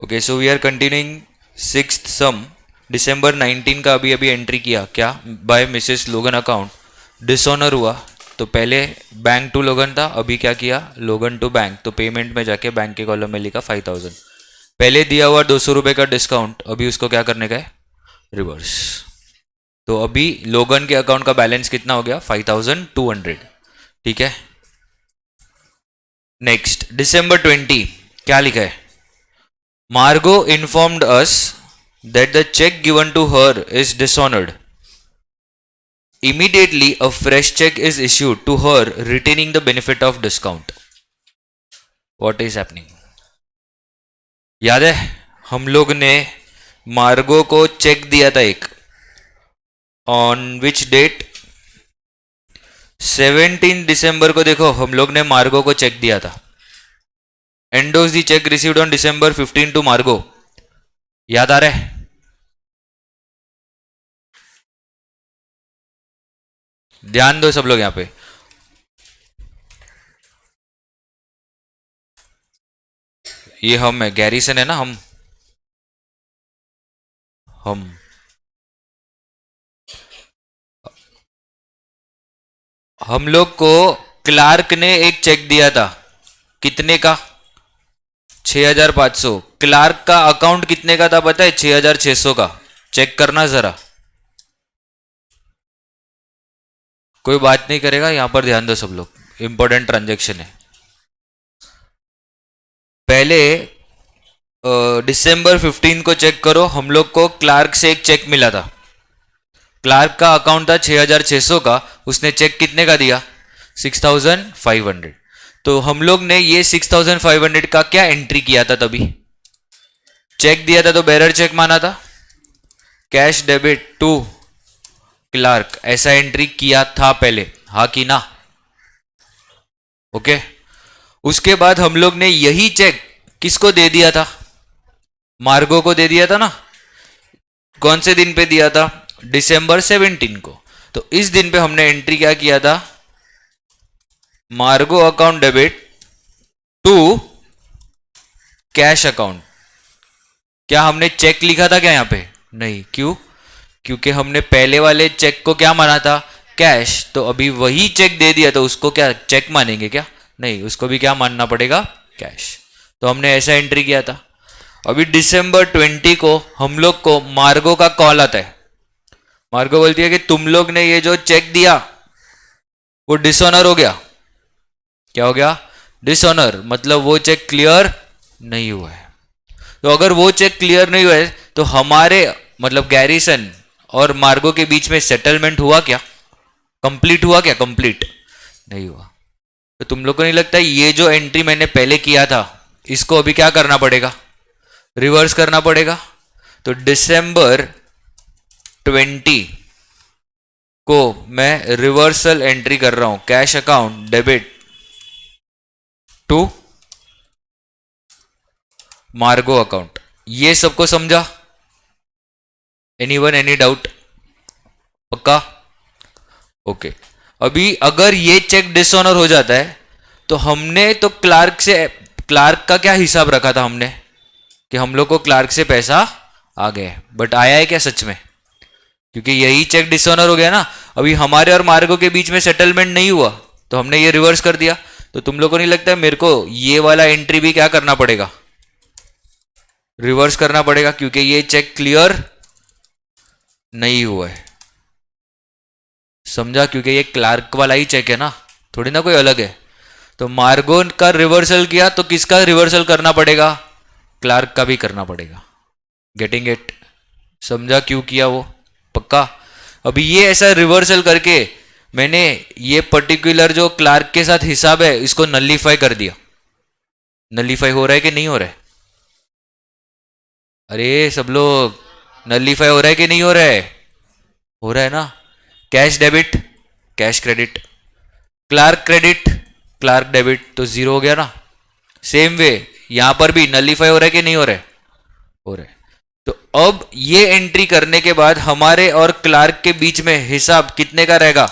Okay, so we are continuing sixth sum. दिसंबर 19 का अभी अभी एंट्री किया क्या by Mrs Logan account, dishonour हुआ। तो पहले बैंक टू लोगन था, अभी क्या किया लोगन टू बैंक, तो पेमेंट में जाके बैंक के कॉलम में लिखा 5000। पहले दिया हुआ 200 रुपये का डिस्काउंट, अभी उसको क्या करने का है, रिवर्स। तो अभी लोगन के अकाउंट का बैलेंस कितना हो गया, 5200। ठीक है। नेक्स्ट डिसंबर 20 क्या लिखा है, Margo informed us that the cheque given to her is dishonoured. Immediately a fresh check is issued to her retaining the benefit of discount. What is happening? याद है हम लोग ने मार्गो को चेक दिया था एक, ऑन विच डेट, 17 दिसंबर को। देखो हम लोग ने मार्गो को चेक दिया था, endorse the cheque received on December 15 to Margo. याद आ रहा है? ध्यान दो सब लोग यहां पे। ये हम है, गैरिसन है ना, हम लोग को क्लार्क ने एक चेक दिया था, कितने का, 6500। क्लार्क का अकाउंट कितने का था पता है, 6600 का। चेक करना जरा, कोई बात नहीं करेगा यहां पर, ध्यान दो सब लोग, इंपॉर्टेंट ट्रांजेक्शन है। पहले दिसंबर 15 को चेक करो, हम लोग को क्लार्क से एक चेक मिला था। क्लार्क का अकाउंट था 6600 का, उसने चेक कितने का दिया, 6500। तो हम लोग ने ये 6500 का क्या एंट्री किया था, तभी चेक दिया था तो बेरर चेक माना था, कैश डेबिट टू क्लार्क, ऐसा एंट्री किया था पहले, हाँ कि ना? ओके। उसके बाद हम लोग ने यही चेक किसको दे दिया था, मार्गो को दे दिया था ना। कौन से दिन पे दिया था, December 17 को। तो इस दिन पे हमने एंट्री क्या किया था, Margo account debit to cash account. क्या हमने चेक लिखा था क्या यहां पे, नहीं, क्यों, क्योंकि हमने पहले वाले चेक को क्या माना था, कैश। तो अभी वही चेक दे दिया तो उसको क्या चेक मानेंगे क्या, नहीं, उसको भी क्या मानना पड़ेगा, कैश। तो हमने ऐसा एंट्री किया था। अभी December 20 को हम लोग को मार्गो का कॉल आता है। मार्गो बोलती है कि तुम लोग ने ये जो चेक दिया वो डिसऑनर हो गया। क्या हो गया, डिसऑनर, मतलब वो चेक क्लियर नहीं हुआ है। तो अगर वो चेक क्लियर नहीं हुआ है तो हमारे मतलब गैरिसन और मार्गो के बीच में सेटलमेंट हुआ क्या, कंप्लीट हुआ क्या, कंप्लीट नहीं हुआ। तो तुम लोग को नहीं लगता ये जो एंट्री मैंने पहले किया था इसको अभी क्या करना पड़ेगा, रिवर्स करना पड़ेगा। तो December 20 को मैं रिवर्सल एंट्री कर रहा हूं, कैश अकाउंट डेबिट टू मार्गो अकाउंट। ये सबको समझा, एनीवन एनी डाउट, पक्का? ओके। अभी अगर ये चेक डिसऑनर हो जाता है तो हमने तो क्लार्क का क्या हिसाब रखा था हमने, कि हम लोग को क्लार्क से पैसा आ गया, बट आया है क्या सच में, क्योंकि यही चेक डिसऑनर हो गया ना। अभी हमारे और मार्गो के बीच में सेटलमेंट नहीं हुआ तो हमने ये रिवर्स कर दिया। तो तुम लोग को नहीं लगता है मेरे को ये वाला एंट्री भी क्या करना पड़ेगा, रिवर्स करना पड़ेगा, क्योंकि ये चेक क्लियर नहीं हुआ है। समझा? क्योंकि ये क्लार्क वाला ही चेक है ना, थोड़ी ना कोई अलग है। तो मार्गो का रिवर्सल किया तो किसका रिवर्सल करना पड़ेगा, क्लार्क का भी करना पड़ेगा। Getting it? समझा क्यों किया वो, पक्का? अभी ये ऐसा रिवर्सल करके मैंने ये पर्टिकुलर जो क्लार्क के साथ हिसाब है इसको नलीफाई कर दिया। नलीफाई हो रहा है कि नहीं हो रहा है? अरे सब लोग, नलीफाई हो रहा है कि नहीं हो रहा है? हो रहा है ना। Cash debit cash credit, Clark credit Clark debit, तो जीरो हो गया ना। सेम वे यहां पर भी नलीफाई हो रहा है कि नहीं हो रहा है? हो रहा है। तो अब ये एंट्री करने के बाद हमारे और क्लार्क के बीच में हिसाब कितने का रहेगा,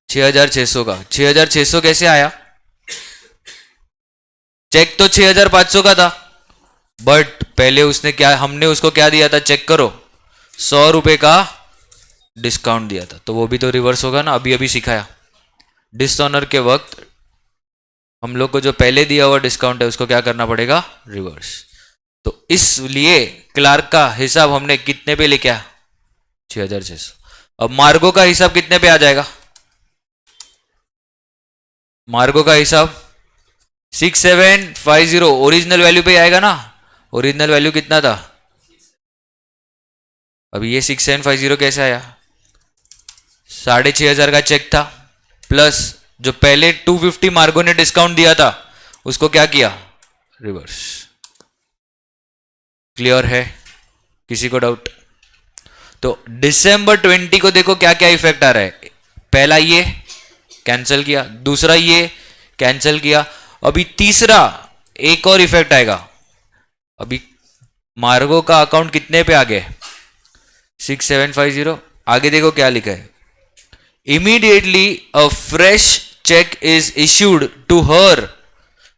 6600 का। 6600 कैसे आया, चेक तो 6500 का था, बट पहले उसने क्या, हमने उसको क्या दिया था चेक करो, 100 रुपए का डिस्काउंट दिया था, तो वो भी तो रिवर्स होगा ना, अभी अभी सिखाया। डिसऑनर के वक्त हम लोग को जो पहले दिया हुआ डिस्काउंट है उसको क्या करना पड़ेगा, रिवर्स। तो इसलिए क्लार्क का हिसाब हमने कितने पे लेके आया, 6600। अब मार्गो का हिसाब कितने पे आ जाएगा, मार्गो का हिसाब 6750 ओरिजिनल वैल्यू पे आएगा ना। ओरिजिनल वैल्यू कितना था, अभी ये 6750 कैसे आया, 6500 का चेक था, प्लस जो पहले 250 मार्गो ने डिस्काउंट दिया था उसको क्या किया, रिवर्स। क्लियर है, किसी को डाउट? तो दिसंबर 20 को देखो क्या क्या इफेक्ट आ रहा है, पहला ये कैंसिल किया, दूसरा ये कैंसिल किया, अभी तीसरा एक और इफेक्ट आएगा। अभी मार्गो का अकाउंट कितने पे आ गए, 6750। आगे देखो क्या लिखा है, immediately a fresh cheque is issued to her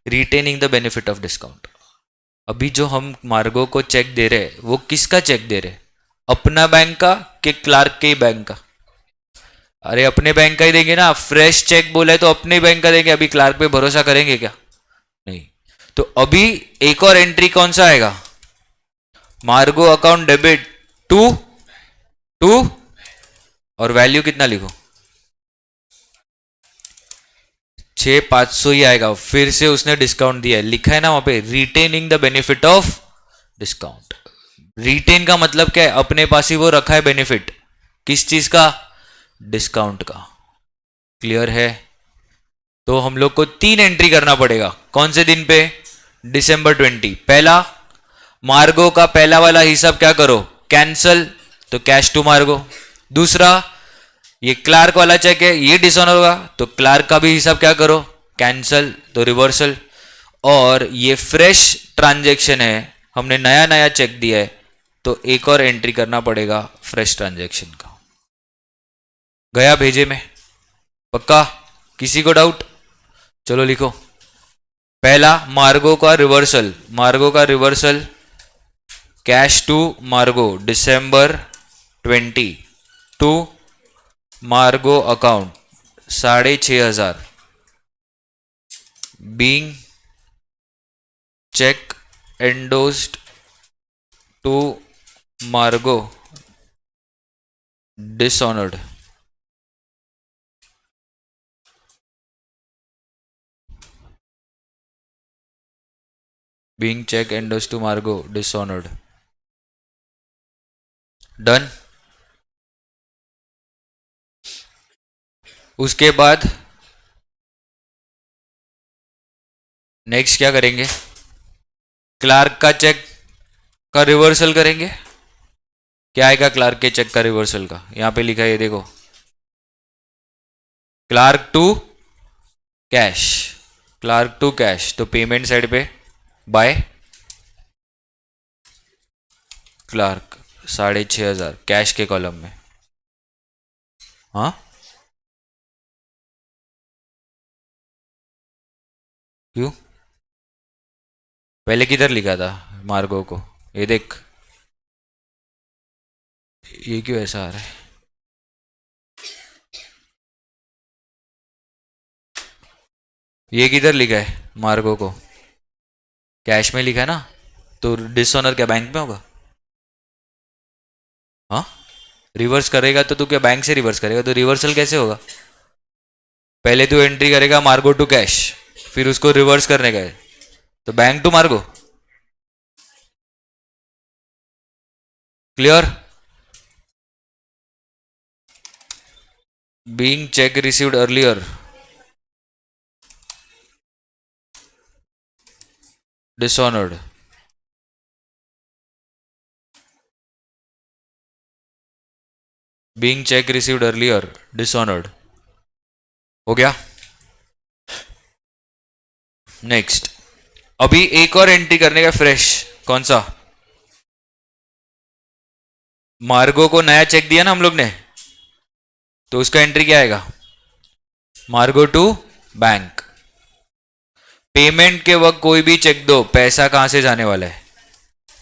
retaining the benefit of discount. अभी जो हम मार्गो को चेक दे रहे हैं वो किसका चेक दे रहे हैं, अपना बैंक का कि क्लार्क के बैंक का? अरे अपने बैंक का ही देंगे ना, फ्रेश चेक बोला है तो अपने बैंक का देंगे, अभी क्लार्क पे भरोसा करेंगे क्या, नहीं। तो अभी एक और एंट्री कौन सा आएगा, मार्गो अकाउंट डेबिट टू टू, और वैल्यू कितना लिखो, 6500 ही आएगा, फिर से उसने डिस्काउंट दिया है, लिखा है ना वहां पे retaining the benefit of discount. Retain का मतलब क्या है, अपने पास ही वो रखा है बेनिफिट, किस चीज का, डिस्काउंट का। क्लियर है? तो हम लोग को 3 एंट्री करना पड़ेगा, कौन से दिन पे, दिसंबर 20। पहला, मार्गो का पहला वाला हिसाब क्या करो, कैंसल, तो कैश टू मार्गो। दूसरा, ये क्लार्क वाला चेक है, ये डिसऑनर होगा, तो क्लार्क का भी हिसाब क्या करो, कैंसल, तो रिवर्सल। और ये फ्रेश ट्रांजैक्शन है, हमने नया नया चेक दिया है, तो एक और एंट्री करना पड़ेगा फ्रेश ट्रांजैक्शन का। गया भेजे में, पक्का? किसी को डाउट? चलो लिखो। पहला, मार्गो का रिवर्सल, मार्गो का रिवर्सल कैश टू मार्गो दिसंबर 20 टू मार्गो अकाउंट 6500 बीइंग चेक एंडोस्ड टू मार्गो डिसऑनर्ड। बीइंग चेक एंडोस्ड टू मार्गो डिसऑनर्ड। डन। उसके बाद नेक्स्ट क्या करेंगे, क्लार्क का चेक का रिवर्सल करेंगे। क्या आएगा क्लार्क के चेक का रिवर्सल का, यहां पे लिखा है, ये देखो, clerk to cash, clerk to cash, तो पेमेंट साइड पे बाय क्लार्क 6500 कैश के कॉलम में। हाँ, क्यों, पहले किधर लिखा था मार्गो को, ये देख, ये क्यों ऐसा आ रहा है, ये किधर लिखा है मार्गो को, कैश में लिखा है ना, तो डिसऑनर क्या बैंक में होगा? हाँ, रिवर्स करेगा तो तू क्या बैंक से रिवर्स करेगा, तो रिवर्सल कैसे होगा, पहले तू एंट्री करेगा मार्गो टू कैश, फिर उसको रिवर्स करने का है, तो बैंक टू मार्गो। Clear? Being check received earlier dishonoured. Being check received earlier dishonoured. हो गया। नेक्स्ट, अभी एक और एंट्री करने का फ्रेश, कौन सा, मार्गो को नया चेक दिया ना हम लोग ने, तो उसका एंट्री क्या आएगा, मार्गो टू बैंक। पेमेंट के वक्त कोई भी चेक दो, पैसा कहां से जाने वाला है,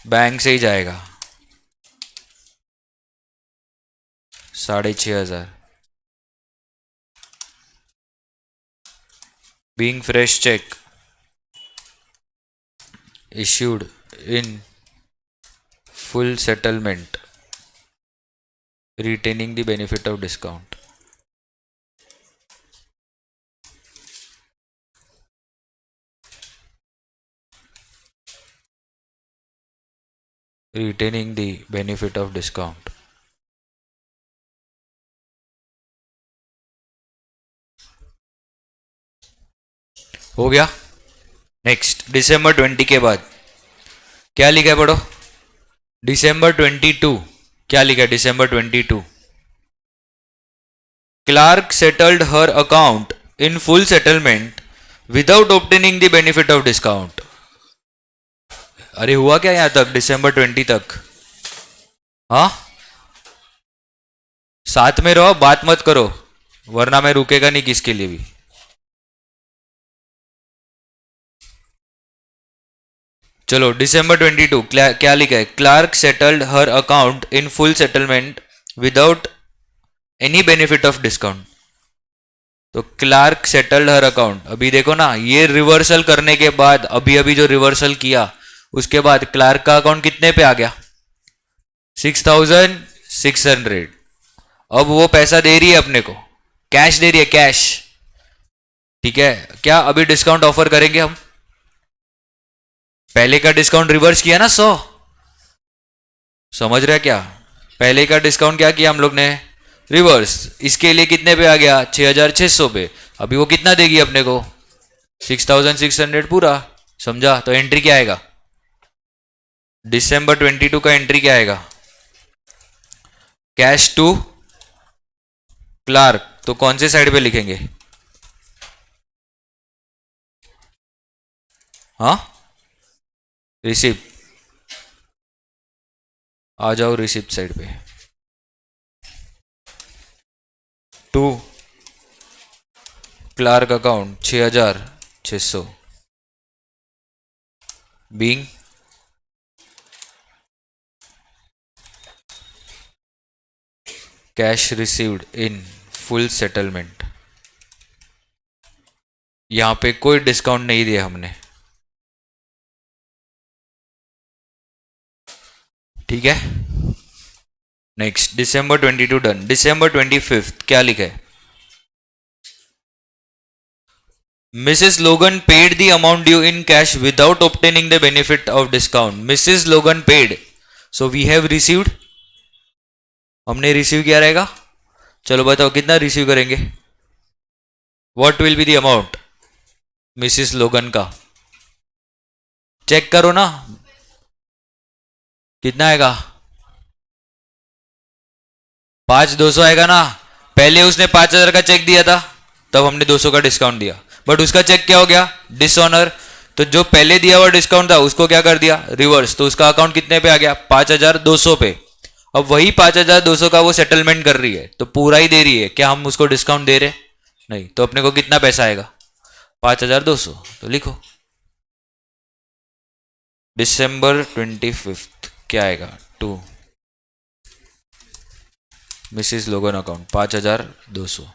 बैंक से ही जाएगा 6,500. Being fresh check issued in full settlement, retaining the benefit of discount. Retaining the benefit of discount. हो गया. नेक्स्ट दिसंबर 20 के बाद क्या लिखा है पढ़ो. दिसंबर 22 क्या लिखा है. December 22 clerk settled her account in full settlement without obtaining the benefit of discount. अरे हुआ क्या यहां तक दिसंबर 20 तक. हाँ साथ में रहो, बात मत करो वरना मैं रुकेगा नहीं किसके लिए भी. चलो दिसंबर 22 क्या लिखा है. Clerk settled her account in full settlement without any benefit of discount. तो क्लार्क सेटल्ड हर अकाउंट. अभी देखो ना, ये रिवर्सल करने के बाद अभी अभी जो रिवर्सल किया उसके बाद क्लार्क का अकाउंट कितने पे आ गया 6,600. अब वो पैसा दे रही है अपने को, कैश दे रही है, कैश. ठीक है, क्या अभी डिस्काउंट ऑफर करेंगे हम. पहले का डिस्काउंट रिवर्स किया ना 100. समझ रहे क्या. पहले का डिस्काउंट क्या किया हम लोग ने, रिवर्स. इसके लिए कितने पे आ गया 6,600 पे. अभी वो कितना देगी अपने को 6,600 पूरा. समझा. तो एंट्री क्या आएगा दिसंबर 22 का. एंट्री क्या आएगा कैश टू क्लार्क. तो कौन से साइड पे लिखेंगे. हाँ रिसिप्ट. आ जाओ रिसिप्ट साइड पे. To clerk account 6,600 being cash received in full settlement. यहां पे कोई डिस्काउंट नहीं दिया हमने. ठीक है. नेक्स्ट दिसंबर 22 डन. दिसंबर 25 क्या लिखा है. Mrs Logan paid the amount due in cash without obtaining the benefit of discount. Mrs Logan paid, so we have received. हमने रिसीव किया रहेगा. चलो बताओ कितना रिसीव करेंगे. What will be the amount Mrs Logan का. चेक करो ना कितना आएगा. 5,200 आएगा ना. पहले उसने 5,000 का चेक दिया था तब हमने 200 का डिस्काउंट दिया, बट उसका चेक क्या हो गया डिसऑनर. तो जो पहले दिया हुआ डिस्काउंट था उसको क्या कर दिया रिवर्स. तो उसका अकाउंट कितने पे आ गया 5,200 पे. अब वही 5,200 का वो सेटलमेंट कर रही है तो पूरा ही दे रही है. क्या हम उसको डिस्काउंट दे रहे नहीं. तो अपने को कितना पैसा आएगा 5,200. तो लिखो दिसंबर 25 क्या आएगा टू मिसिस लोगन अकाउंट 5,200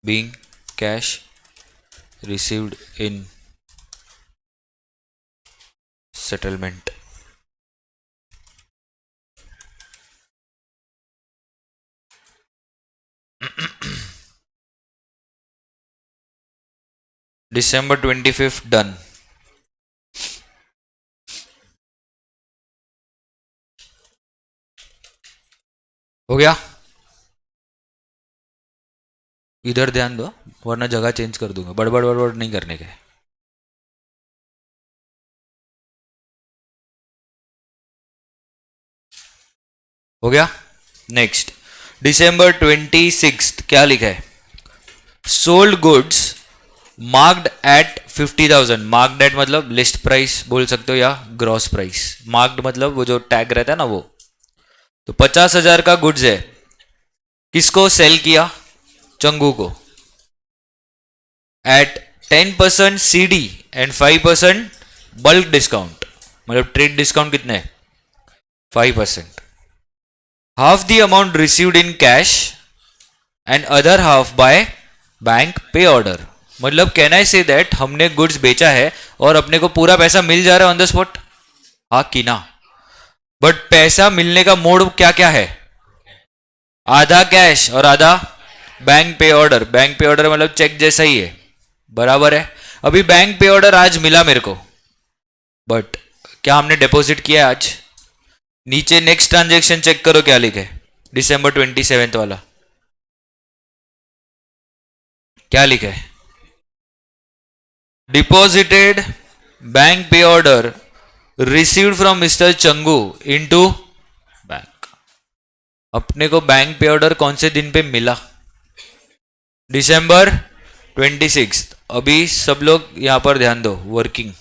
बीइंग कैश रिसीव्ड इन सेटलमेंट. दिसंबर 25 डन. हो गया. इधर ध्यान दो वरना जगह चेंज कर दूंगा. बड़बड़ बड़बड़ नहीं करने के. हो गया. नेक्स्ट दिसंबर 26 क्या लिखा है. Sold goods marked at 50,000. Marked at मतलब लिस्ट प्राइस बोल सकते हो या ग्रॉस प्राइस. मार्क्ड मतलब वो जो टैग रहता है ना वो. तो 50,000 का गुड्स है. किसको सेल किया चंगू को at 10% CD and 5% bulk discount मतलब ट्रेड डिस्काउंट कितने है 5%. Half the amount received in cash and other half by bank pay order. मतलब कैन आई से दैट हमने गुड्स बेचा है और अपने को पूरा पैसा मिल जा रहा है ऑन द स्पॉट. हाँ कि ना. बट पैसा मिलने का मोड क्या क्या है आधा कैश और आधा bank pay order. Bank pay order मतलब चेक जैसा ही है बराबर है. अभी बैंक पे ऑर्डर आज मिला मेरे को बट क्या हमने डिपॉजिट किया आज. नीचे नेक्स्ट ट्रांजेक्शन चेक करो क्या लिखे December 27 वाला क्या लिखे है deposited bank pay order received from mister Changu into bank. अपने को बैंक पे ऑर्डर कौन से दिन पे मिला December 26. अभी सब लोग यहां पर ध्यान दो working.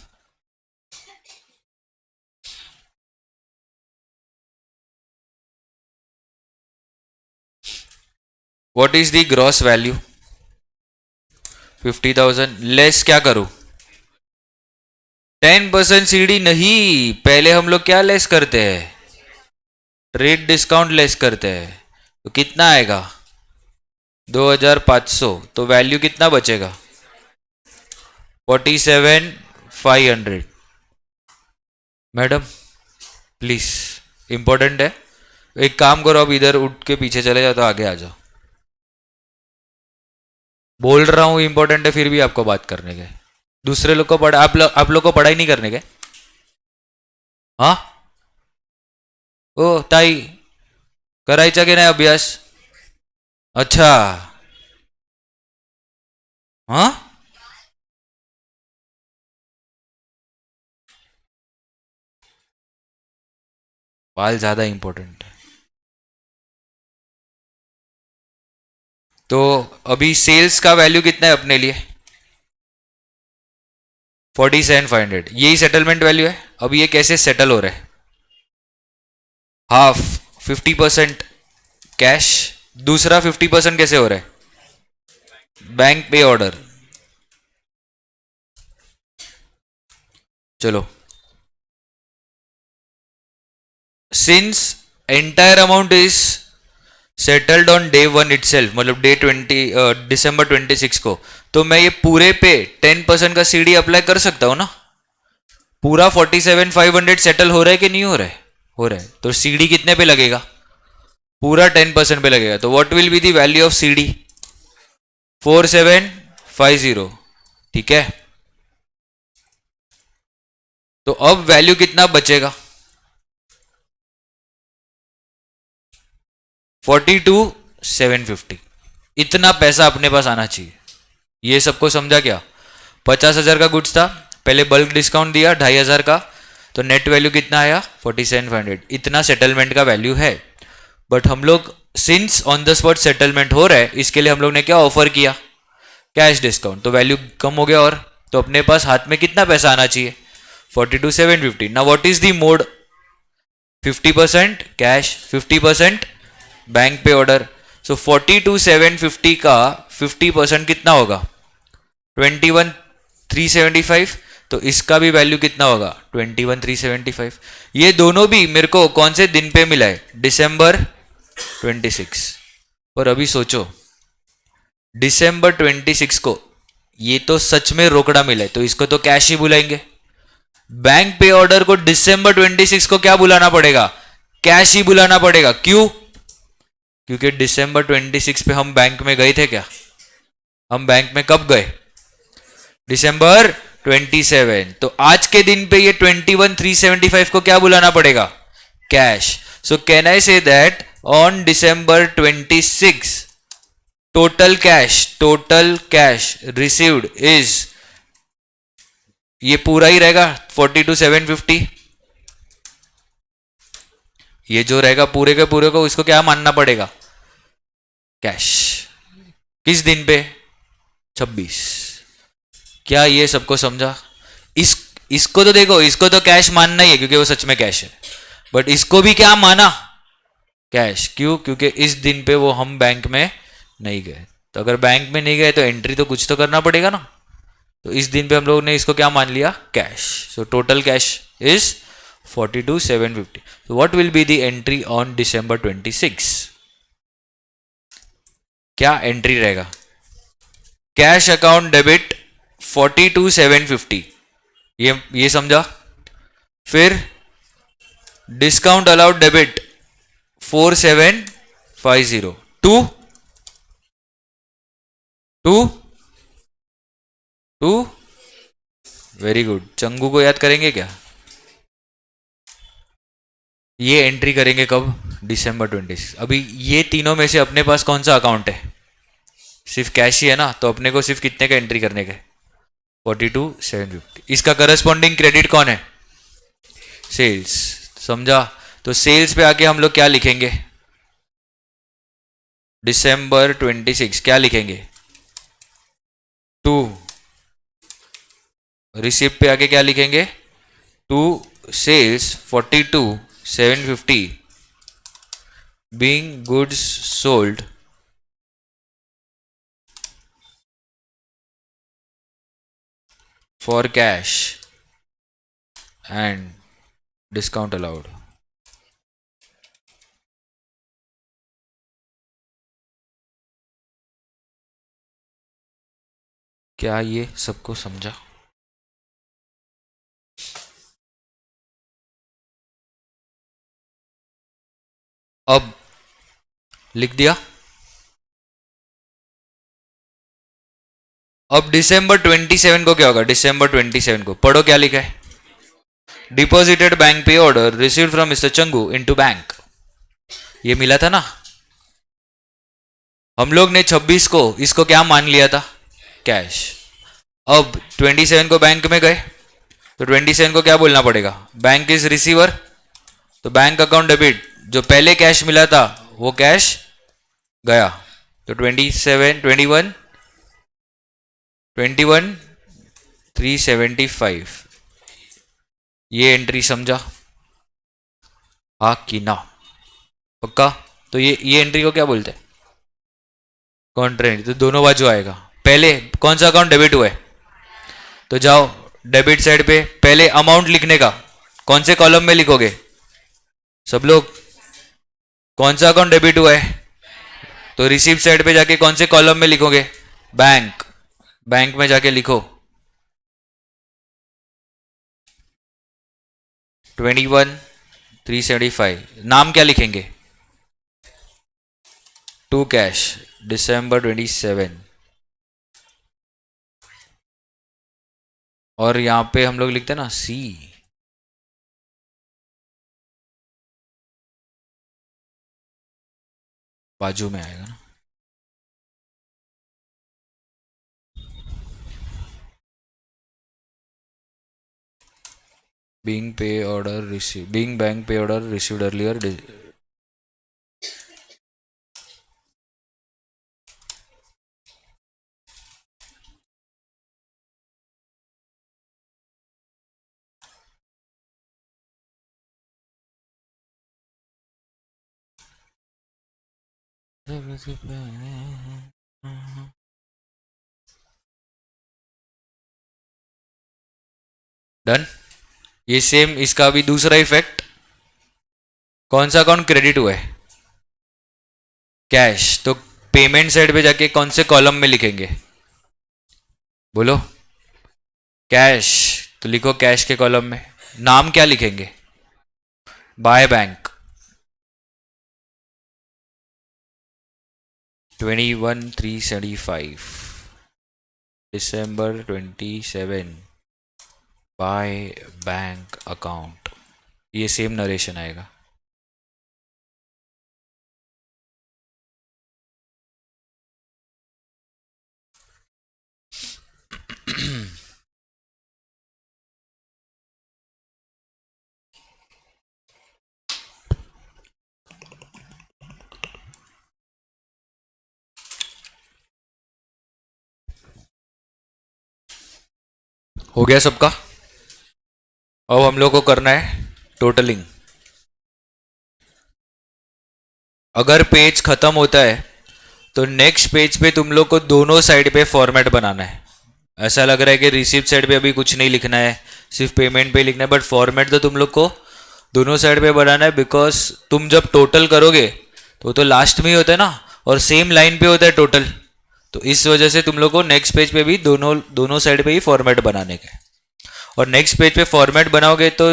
What is the gross value 50,000 less क्या करूं 10% सीडी नहीं. पहले हम लोग क्या लेस करते हैं ट्रेड डिस्काउंट लेस करते हैं. तो कितना आएगा 2,500. तो वैल्यू कितना बचेगा 47,500. मैडम प्लीज इंपॉर्टेंट है. एक काम करो अब इधर उठ के पीछे चले जाओ तो आगे आ जाओ. बोल रहा हूं इंपॉर्टेंट है फिर भी आपको बात करने के. दूसरे लोग को पढ़ा आप लोग को पढ़ाई नहीं करने के. हाँ ओ ताई करायचा की नाही अभ्यास. अच्छा हाँ बाल ज्यादा इंपॉर्टेंट है. तो अभी सेल्स का वैल्यू कितना है अपने लिए 47,500. यही सेटलमेंट वैल्यू है. अब ये कैसे सेटल हो रहा है हाफ 50% कैश दूसरा 50% कैसे हो रहा है बैंक पे ऑर्डर. चलो since entire amount is settled on day 1 itself मतलब December 26 को. तो मैं ये पूरे पे 10% का सीडी अप्लाई कर सकता हूं ना. पूरा 47,500 सेटल हो रहा है कि नहीं हो रहा है हो रहा है. तो सीडी कितने पे लगेगा पूरा 10% पे लगेगा. तो what will be the value of CD 4750. ठीक है. तो अब वैल्यू कितना बचेगा 42,750. इतना पैसा अपने पास आना चाहिए. ये सबको समझा क्या 50,000 का गुड्स था पहले बल्क डिस्काउंट दिया 2,500 का. तो नेट वैल्यू कितना आया 47,500. इतना सेटलमेंट का वैल्यू है. बट हम लोग since on the spot settlement हो रहा है इसके लिए हम लोग ने क्या ऑफर किया कैश डिस्काउंट. तो वैल्यू कम हो गया और तो अपने पास हाथ में कितना पैसा आना चाहिए 42,750. Now what is the mode 50% cash 50% bank pay order. सो 42,750 का 50% कितना होगा 21,375. तो इसका भी वैल्यू कितना होगा 21,375. ये दोनों भी मेरे को कौन से दिन पे मिला है December 26. और अभी सोचो December 26 को ये तो सच में रोकड़ा मिला है तो इसको तो कैश ही बुलाएंगे. बैंक पे ऑर्डर को December 26 को क्या बुलाना पड़ेगा कैश ही बुलाना पड़ेगा. क्यों क्योंकि December 26 पे हम बैंक में गए थे क्या हम बैंक में कब गए December 27. तो आज के दिन पे ये 21,375 को क्या बुलाना पड़ेगा cash. So can I say that on December 26 total cash received is ये पूरा ही रहेगा 42,750. ये जो रहेगा पूरे के पूरे को इसको क्या मानना पड़ेगा कैश. किस दिन पे 26. क्या ये सबको समझा इसको तो देखो इसको तो कैश मानना ही है क्योंकि वो सच में कैश है. बट इसको भी क्या माना कैश. क्यों क्योंकि इस दिन पे वो हम बैंक में नहीं गए. तो अगर बैंक में नहीं गए तो एंट्री तो कुछ तो करना पड़ेगा ना. तो इस दिन पे हम लोगों ने इसको क्या मान लिया, cash. So total cash is 42,750. So what will be the entry on December 26? क्या एंट्री रहेगा? Cash account debit 42,750. ये समझा. फिर discount allowed debit 4750. Two two two. Very good. Changu को याद करेंगे क्या? ये एंट्री करेंगे कब? दिसंबर 26. अभी ये तीनों में से अपने पास कौन सा अकाउंट है? सिर्फ कैश ही है ना, तो अपने को सिर्फ कितने का एंट्री करने के? 42,750. इसका करस्पॉन्डिंग क्रेडिट कौन है? सेल्स. समझा. तो सेल्स पे आके हम लोग क्या लिखेंगे? दिसंबर 26 क्या लिखेंगे? 2. रिसिप्ट पे आके क्या लिखेंगे? 2 sales 42,750 being goods sold for cash and discount allowed. क्या ये सबको समझा? अब लिख दिया. अब दिसंबर 27 को क्या होगा? दिसंबर 27 को पढ़ो क्या लिखा है. Deposited bank pay order received from mister Changu into bank. ये मिला था ना हम लोग ने 26 को. इसको क्या मान लिया था? कैश. अब 27 को बैंक में गए तो 27 को क्या बोलना पड़ेगा? Bank is receiver. तो बैंक अकाउंट डेबिट. जो पहले कैश मिला था वो कैश गया. तो 375. ये एंट्री समझा? हाँ कि ना? पक्का. तो ये एंट्री को क्या बोलते हैं? कॉन्ट्रेंट. तो दोनों बाजू आएगा. पहले कौन सा अकाउंट डेबिट हुआ है? तो जाओ डेबिट साइड पे पहले अमाउंट लिखने का. कौन से कॉलम में लिखोगे सब लोग? कौन सा अकाउंट डेबिट हुआ है? तो रिसीप्ट साइड पे जाके कौन से कॉलम में लिखोगे? बैंक. बैंक में जाके लिखो 21,375. नाम क्या लिखेंगे? टू कैश दिसंबर 27. और यहां पे हम लोग लिखते हैं ना सी. बाजू में आएगा ना. being pay order received, being bank pay order received earlier. Done. ये सेम इसका भी दूसरा इफेक्ट. कौन सा अकाउंट क्रेडिट हुआ है? कैश. तो पेमेंट साइड पे जाके कौन से कॉलम में लिखेंगे? बोलो. कैश. तो लिखो कैश के कॉलम में. नाम क्या लिखेंगे? By bank. 21,375 December 27 by bank account. ये सेम नरेशन आएगा. हो गया सबका. अब हम लोग को करना है टोटलिंग. अगर पेज खत्म होता है तो नेक्स्ट पेज पे तुम लोग को दोनों साइड पे फॉर्मेट बनाना है. ऐसा लग रहा है कि रिसिप्ट साइड पे अभी कुछ नहीं लिखना है, सिर्फ पेमेंट पे लिखना है, बट फॉर्मेट तो तुम लोग को दोनों साइड पे बनाना है, बिकॉज तुम जब टोटल करोगे तो लास्ट में ही होता है ना, और सेम लाइन पे होता है टोटल। तो इस वजह से तुम लोग को नेक्स्ट पेज पे भी दोनों दोनों साइड पे ही फॉर्मेट बनाने का है। और नेक्स्ट पेज पे फॉर्मेट बनाओगे तो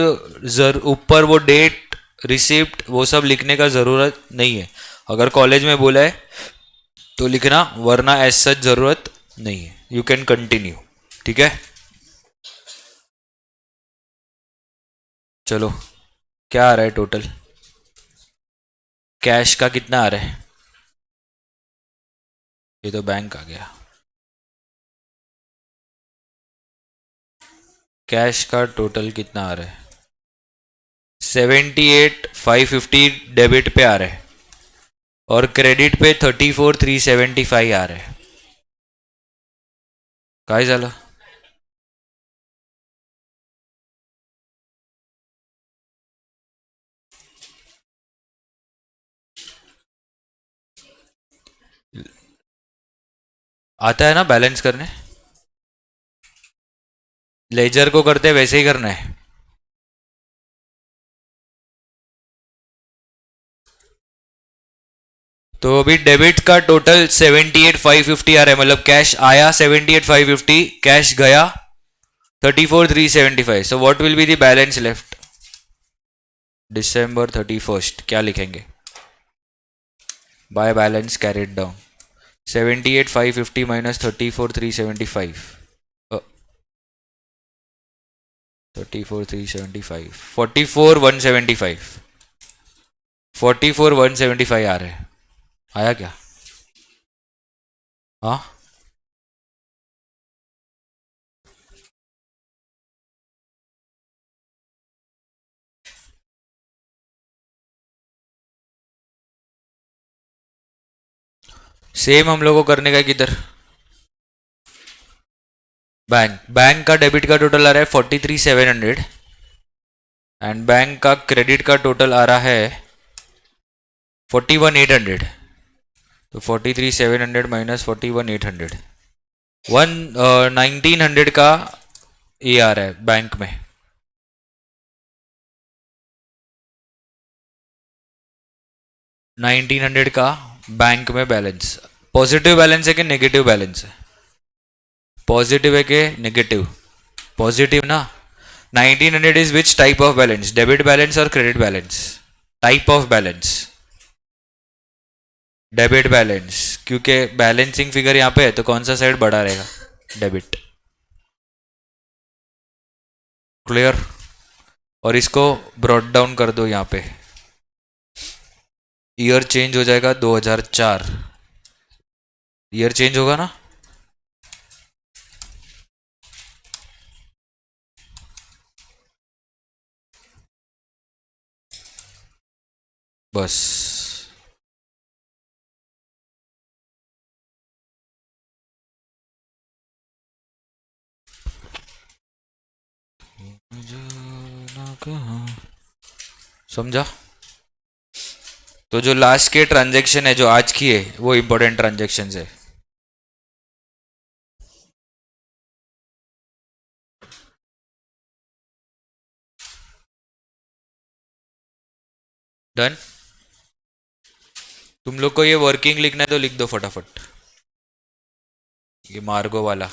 ऊपर वो डेट रिसिप्ट वो सब लिखने का ज़रूरत नहीं है। अगर कॉलेज में बोला है तो लिखना, वरना एज सच ज़रूरत नहीं है। You can continue. ठीक है, चलो। क्या आ रहा है टोटल? कैश का कितना आ रहा है? ये तो बैंक आ गया। कैश का टोटल कितना आ रहा है? 78,550 डेबिट पे आ रहा है, और क्रेडिट पे 34,375 आ रहा है। काय झालं? आता है ना बैलेंस करने? लेजर को करते वैसे ही करना है। तो अभी डेबिट का टोटल 78,550 आ रहा है, मतलब कैश आया 78,550, कैश गया 34,375। So what will be the balance left? December 31st क्या लिखेंगे? By balance carried down 78,550 minus 34,375, 34,375, 44,175, 44,175 आ रहे हैं। आया क्या? हाँ, सेम हम लोग को करने का किधर? बैंक बैंक का डेबिट का टोटल आ रहा है 43,700, एंड बैंक का क्रेडिट का टोटल आ रहा है 41,800। तो 43,700 माइनस 41,800, 1,900 का ये आ रहा है बैंक में। 1,900 का बैंक में बैलेंस। पॉजिटिव बैलेंस है कि नेगेटिव बैलेंस है? पॉजिटिव है कि नेगेटिव? पॉजिटिव ना। 1,900 is which type of balance? Debit balance और credit balance? Type of balance debit balance, क्योंकि बैलेंसिंग फिगर यहाँ पे है तो कौन सा साइड बड़ा रहेगा? डेबिट। क्लियर? और इसको ब्रॉड डाउन कर दो यहाँ पे, ईयर चेंज हो जाएगा 2004। ईयर चेंज होगा ना? बस। समझा? तो जो लास्ट के ट्रांजेक्शन है जो आज की है वो इंपॉर्टेंट ट्रांजेक्शन है। डन। तुम लोग को ये वर्किंग लिखना है तो लिख दो फटाफट, ये मार्गो वाला।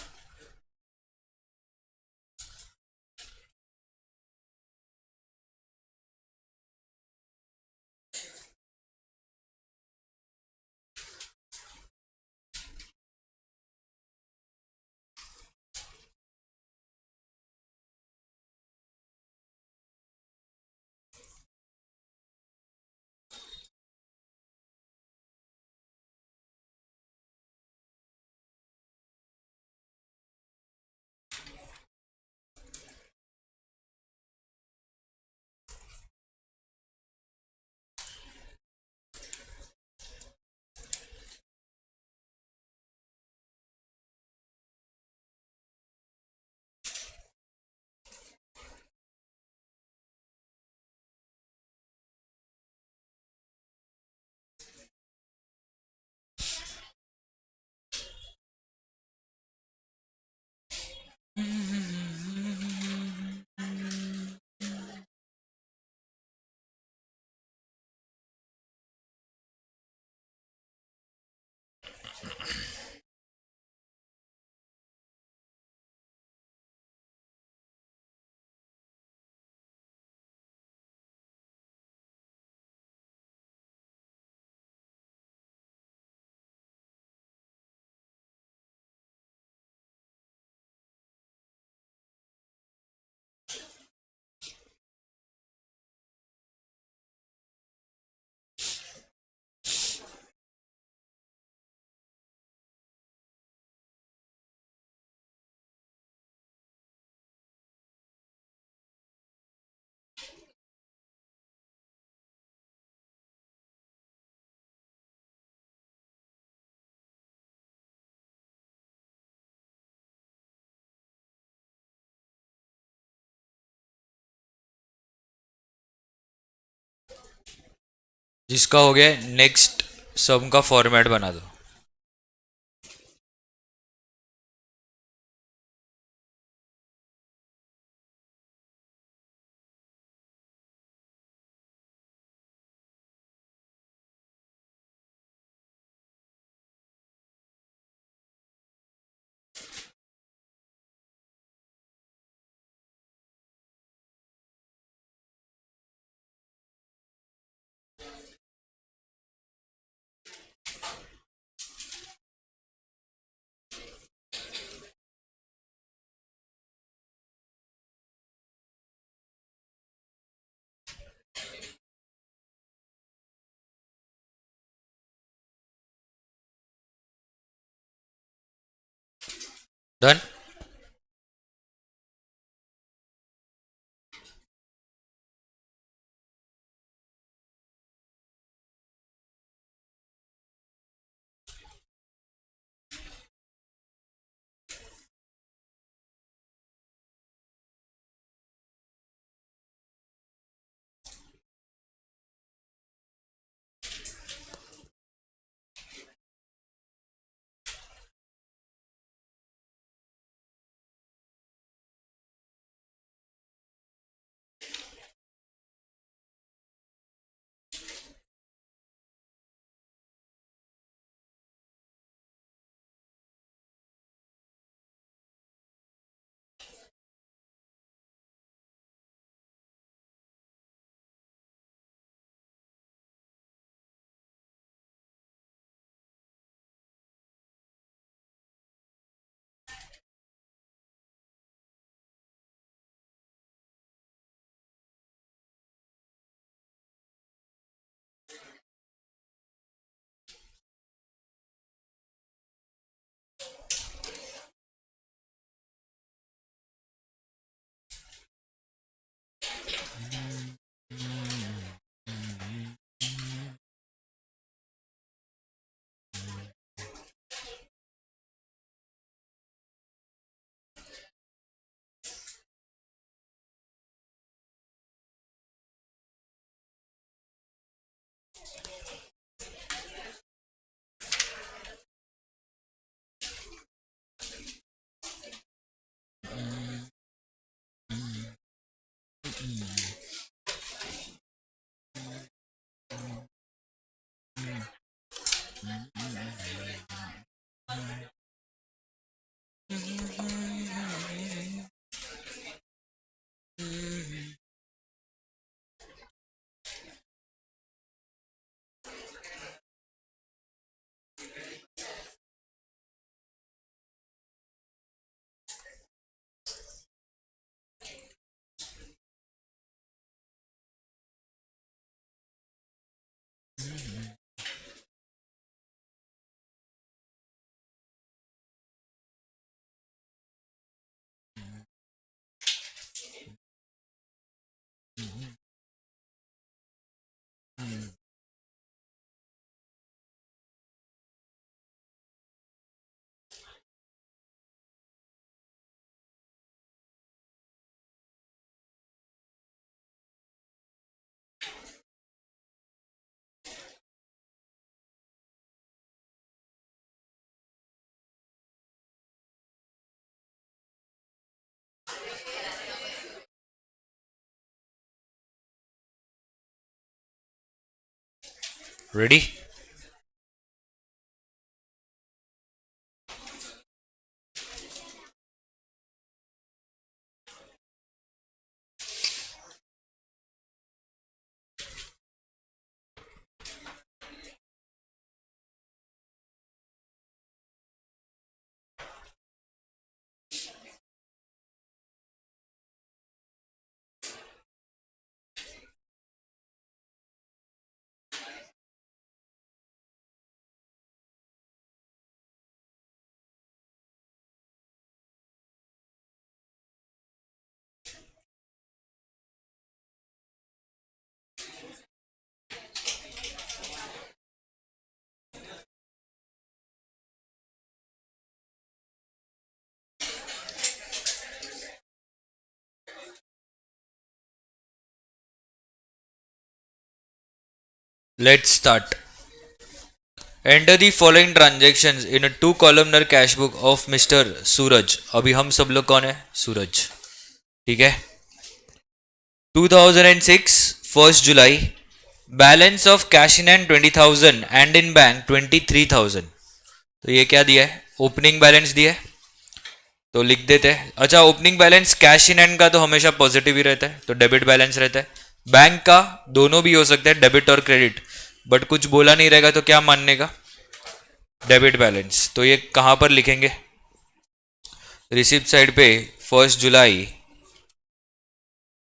जिसका हो गया नेक्स्ट सम का फॉर्मेट बना दो। Done. Ready. Let's start. Enter the following transactions in a two columnar cash book of Mr. सूरज. अभी हम सब लोग कौन है? सूरज. ठीक है. 2006 1st July. Balance of cash in hand 20,000 and in bank 23,000. तो ये क्या दिया है? ओपनिंग बैलेंस दिया है, तो लिख देते हैं. अच्छा, opening balance cash in hand का तो हमेशा पॉजिटिव ही रहता है, तो डेबिट बैलेंस रहता है. बैंक का दोनों भी हो सकता है, डेबिट और क्रेडिट, बट कुछ बोला नहीं रहेगा तो क्या मानने का? Debit balance. तो ये कहां पर लिखेंगे? रिसिप्ट साइड पे 1st July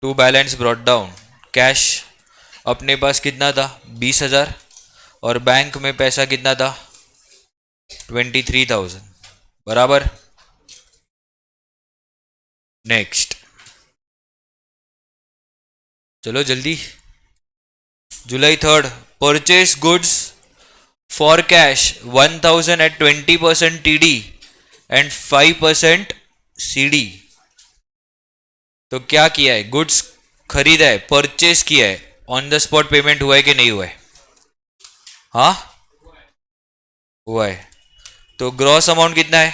to balance brought down. Cash अपने पास कितना था? 20,000, और बैंक में पैसा कितना था? 23,000. बराबर. नेक्स्ट, चलो जल्दी. July 3rd purchase goods for cash 1,000 at 20% TD and 5% CD. तो क्या किया है? गुड्स खरीदा है, परचेस किया है, ऑन द स्पॉट पेमेंट हुआ है कि नहीं हुआ है? हाँ, हुआ है. तो ग्रॉस अमाउंट कितना है?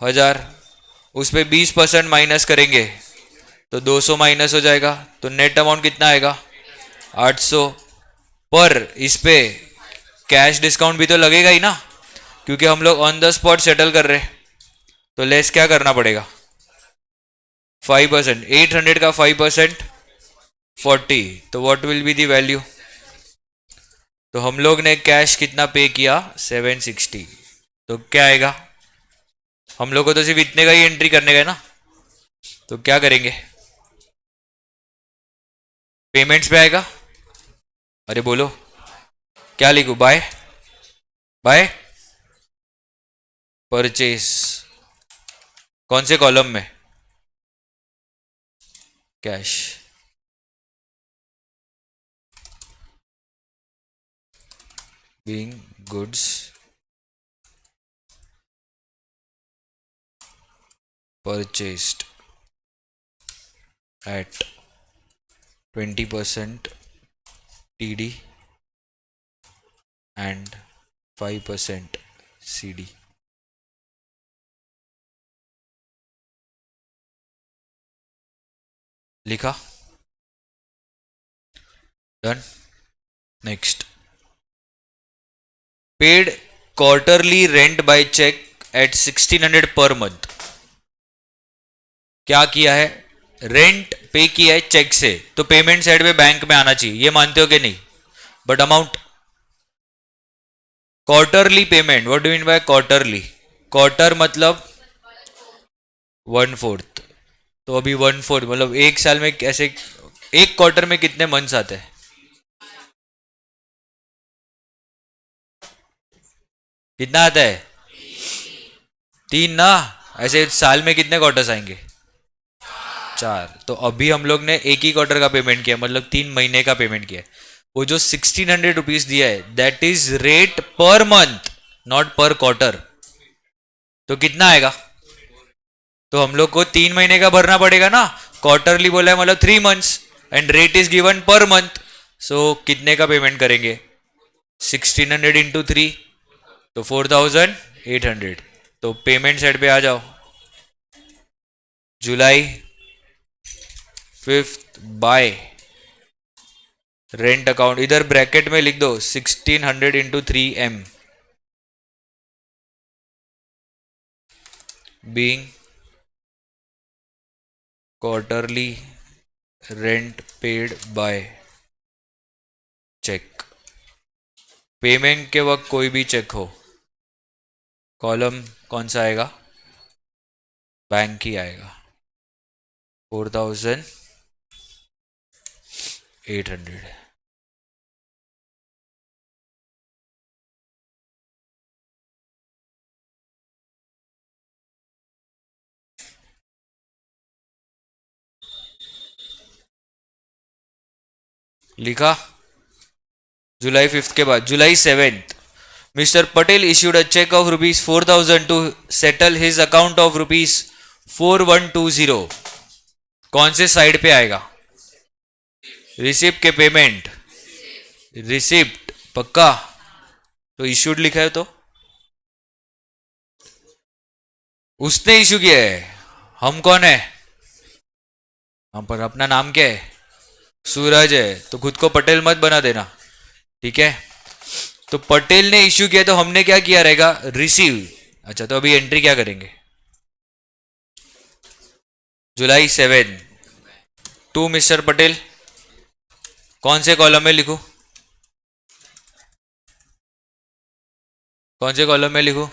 1,000. उस पर 20% माइनस करेंगे तो 200 माइनस हो जाएगा, तो नेट अमाउंट कितना आएगा? 800. पर इस पे कैश डिस्काउंट भी तो लगेगा ही ना, क्योंकि हम लोग ऑन द स्पॉट सेटल कर रहे हैं. तो लेस क्या करना पड़ेगा? 5%. 800 का 5% 40. तो what will be the value? तो हम लोग ने कैश कितना पे किया? 760. तो क्या आएगा? हम लोग को तो सिर्फ इतने का ही एंट्री करने का है ना, तो क्या करेंगे? पेमेंट्स पे आएगा. अरे बोलो, क्या लिखूं? By by purchase. कौन से कॉलम में? Cash. Being goods purchased at 20% TD and 5% CD. लिखा. Done. Next, paid quarterly rent by cheque at 1600 per month. क्या किया है? रेंट पे किया है चेक से, तो पेमेंट साइड पे बैंक में आना चाहिए, ये मानते हो कि नहीं? But amount quarterly payment, what do mean by quarterly? Quarter मतलब 1/4. तो अभी 1/4 मतलब एक साल में कैसे, एक क्वार्टर में कितने मंथ्स आते हैं? कितना आता है? 3 ना. ऐसे साल में कितने क्वार्टर्स आएंगे? 4. तो अभी हम लोग ने एक ही क्वार्टर का पेमेंट किया, मतलब 3 महीने का पेमेंट किया. वो जो 1600 रुपीज दिया है, that is rate per month, not पर क्वार्टर. तो कितना आएगा? तो हम लोग को 3 महीने का भरना पड़ेगा ना. क्वार्टरली बोला है मतलब 3 months, and rate is given per month. So कितने का पेमेंट करेंगे? 1600 इंटू 3, तो 4,800. तो पेमेंट साइड पे आ जाओ. July 5th by rent account, इधर ब्रैकेट में लिख दो 1600 into 3M. Being quarterly rent paid by cheque. Payment के वक्त कोई भी चेक हो, कॉलम कौन सा आएगा? बैंक ही आएगा. 4,800. लिखा. जुलाई 5th के बाद July 7th, mister Patel issued a cheque of ₹4,000 to settle his account of ₹4120. कौन से साइड पे आएगा? रिसिप्ट के पेमेंट. रिसिप्ट पक्का, तो इशूड लिखा है तो उसने इशू किया है। हम कौन है? हम पर अपना नाम क्या है? सूरज है, तो खुद को पटेल मत बना देना, ठीक है। तो पटेल ने इशू किया, तो हमने क्या किया रहेगा? रिसीव। अच्छा, तो अभी एंट्री क्या करेंगे? जुलाई 7 टू मिस्टर पटेल। कौन से कॉलम में लिखूं? कौन से कॉलम में लिखूं?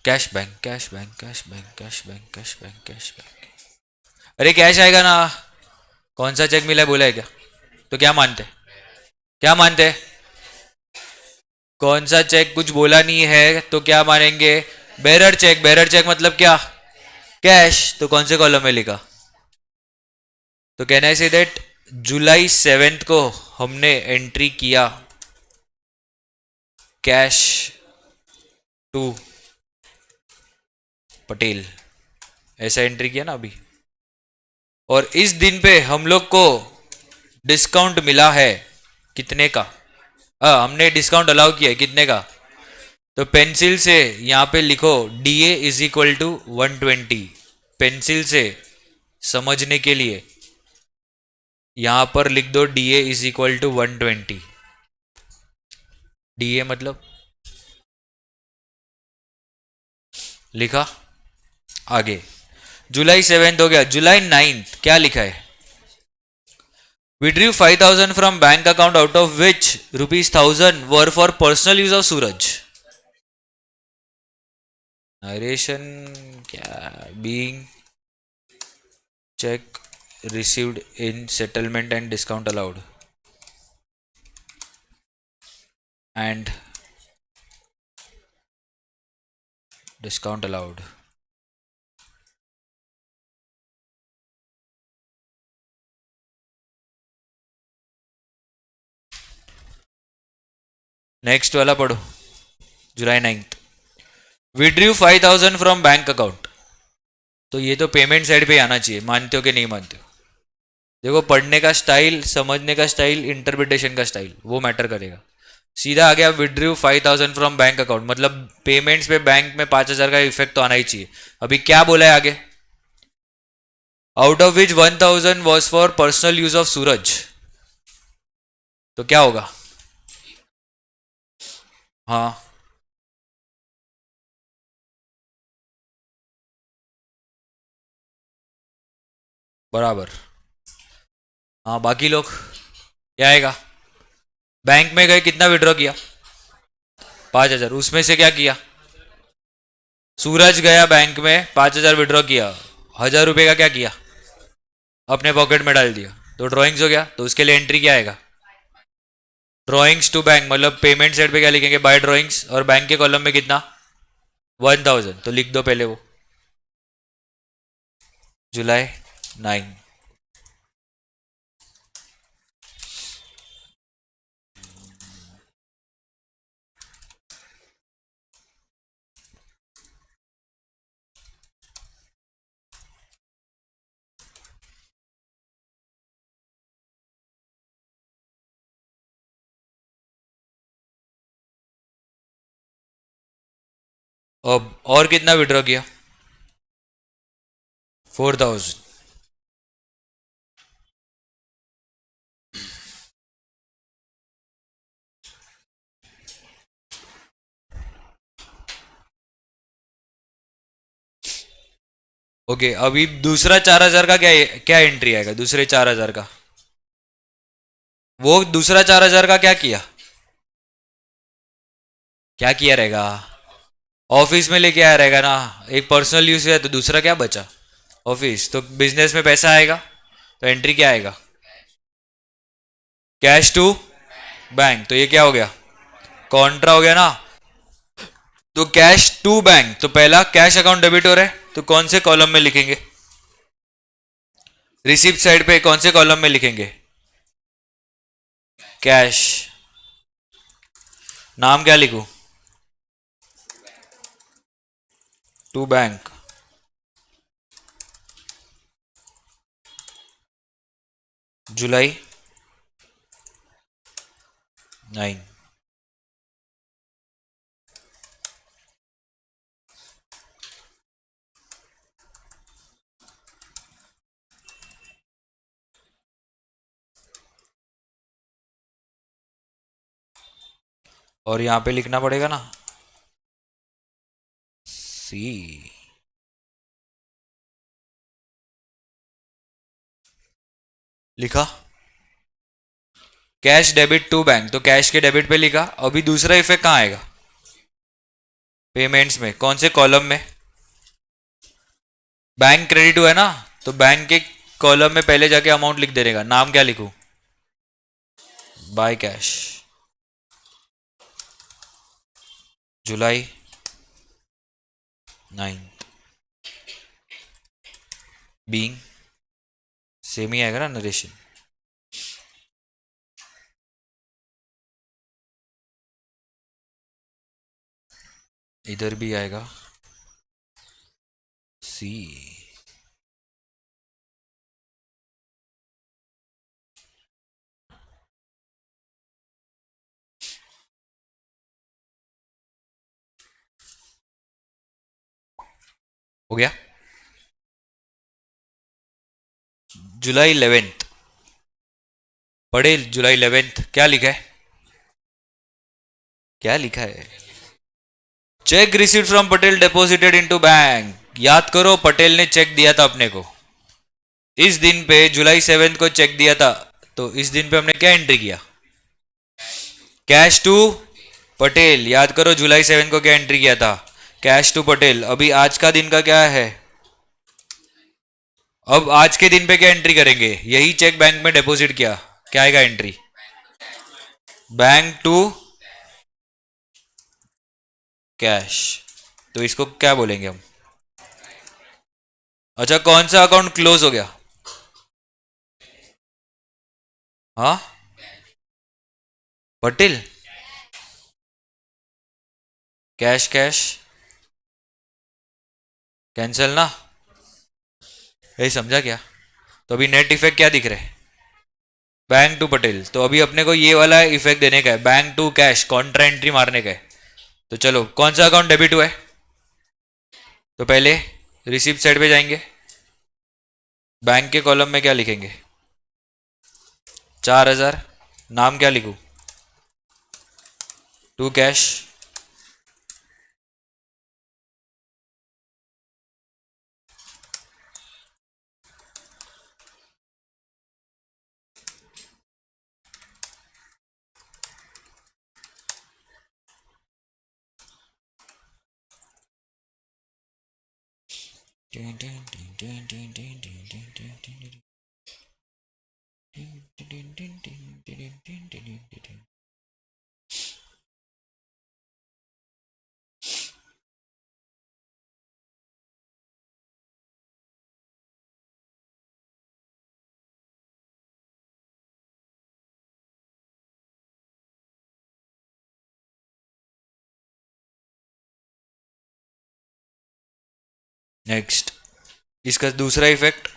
Cash bank, cash bank, cash bank, cash bank, cash bank, cash bank. अरे कैश आएगा ना। कौन सा चेक मिला है बोला है क्या? तो क्या मानते? क्या मानते? कौन सा चेक कुछ बोला नहीं है तो क्या मानेंगे? Bearer check. बेरर चेक मतलब क्या? कैश। तो कौन से कॉलम में लिखा? तो कैन आई से दैट जुलाई 7 को हमने एंट्री किया कैश टू पटेल, ऐसा एंट्री किया ना अभी। और इस दिन पे हम लोग को डिस्काउंट मिला है कितने का? हमने डिस्काउंट अलाउ किया है कितने का? तो पेंसिल से यहां पे लिखो DA is equal to 120। Pencil से समझने के लिए यहां पर लिख दो DA is equal to 120। DA मतलब लिखा। आगे जुलाई 7 हो गया। जुलाई 9 क्या लिखा है? Withdrew 5,000 from bank account, out of which rupees 1,000 were for personal use of Suraj. Narration क्या? Being check received in settlement and discount allowed, and discount allowed. Next वाला पढ़ो। जुलाई 9 विड्रू 5,000 फ्रॉम बैंक अकाउंट। तो ये तो payment side पे आना चाहिए, मानते हो कि नहीं मानते हो? देखो, पढ़ने का स्टाइल, समझने का स्टाइल, इंटरप्रिटेशन का स्टाइल, वो मैटर करेगा। सीधा आ गया विड्रू 5,000 फ्रॉम बैंक अकाउंट, मतलब पेमेंट्स पे बैंक में 5,000 का इफेक्ट तो आना ही चाहिए। अभी क्या बोला है आगे? Out of which 1,000 was for personal use of Suraj. तो क्या होगा? हाँ, बराबर। हाँ, बाकी लोग क्या आएगा? बैंक में गए, कितना विड्रॉ किया? 5,000। उसमें से क्या किया? सूरज गया बैंक में, 5,000 विड्रॉ किया, 1,000 रुपये का क्या किया? अपने पॉकेट में डाल दिया। तो ड्रॉइंग्स हो गया। तो उसके लिए एंट्री क्या आएगा? ड्रॉइंग्स टू बैंक, मतलब पेमेंट साइड पे क्या लिखेंगे? By drawings. और बैंक के कॉलम में कितना? 1,000। तो लिख दो पहले वो। जुलाई 9। अब और कितना विड्रॉ किया? 4,000। ओके, अभी दूसरा 4,000 का क्या क्या एंट्री आएगा? दूसरे 4,000 का, वो दूसरा 4,000 का क्या किया? क्या किया रहेगा? ऑफिस में लेके आया रहेगा ना। एक पर्सनल यूज है, तो दूसरा क्या बचा? ऑफिस। तो बिजनेस में पैसा आएगा, तो एंट्री क्या आएगा? Cash to bank. तो ये क्या हो गया? कॉन्ट्रा हो गया ना। तो कैश टू बैंक, तो पहला कैश अकाउंट डेबिट हो रहा है, तो कौन से कॉलम में लिखेंगे? रिसिप्ट साइड पे कौन से कॉलम में लिखेंगे? कैश। नाम क्या लिखूं? To bank. जुलाई 9। और यहां पे लिखना पड़ेगा ना, सी। लिखा कैश डेबिट टू बैंक, तो कैश के डेबिट पे लिखा। अभी दूसरा इफेक्ट कहाँ आएगा? पेमेंट्स में। कौन से कॉलम में? बैंक क्रेडिट हुआ है ना, तो बैंक के कॉलम में पहले जाके अमाउंट लिख देगा। नाम क्या लिखूं? बाय कैश जुलाई 9 बीइंग, सेम ही आएगा ना नरेशन। इधर भी आएगा सी। हो गया। जुलाई 11th पढ़े। जुलाई 11th क्या लिखा है? क्या लिखा है? Check receive from Patel deposited into bank. याद करो, पटेल ने चेक दिया था अपने को इस दिन पे, जुलाई 7 को चेक दिया था। तो इस दिन पे हमने क्या एंट्री किया? Cash to Patel. याद करो जुलाई 7 को क्या एंट्री किया था? Cash to Patel. अभी आज का दिन का क्या है? अब आज के दिन पे क्या एंट्री करेंगे? यही चेक बैंक में डिपॉजिट किया, क्या आएगा एंट्री? Bank to cash. तो इसको क्या बोलेंगे हम? अच्छा, कौन सा अकाउंट क्लोज हो गया? हाँ, पटेल। कैश कैश कैंसिल ना, यही समझा क्या? तो अभी नेट इफेक्ट क्या दिख रहा है? Bank to Patel. तो अभी अपने को ये वाला इफेक्ट देने का है, bank to cash, contra entry मारने का है। तो चलो, कौन सा अकाउंट डेबिट हुआ है? तो पहले रिसिप्ट साइड पे जाएंगे, बैंक के कॉलम में क्या लिखेंगे? 4000। नाम क्या लिखूं? To cash. नेक्स्ट, इसका दूसरा इफेक्ट,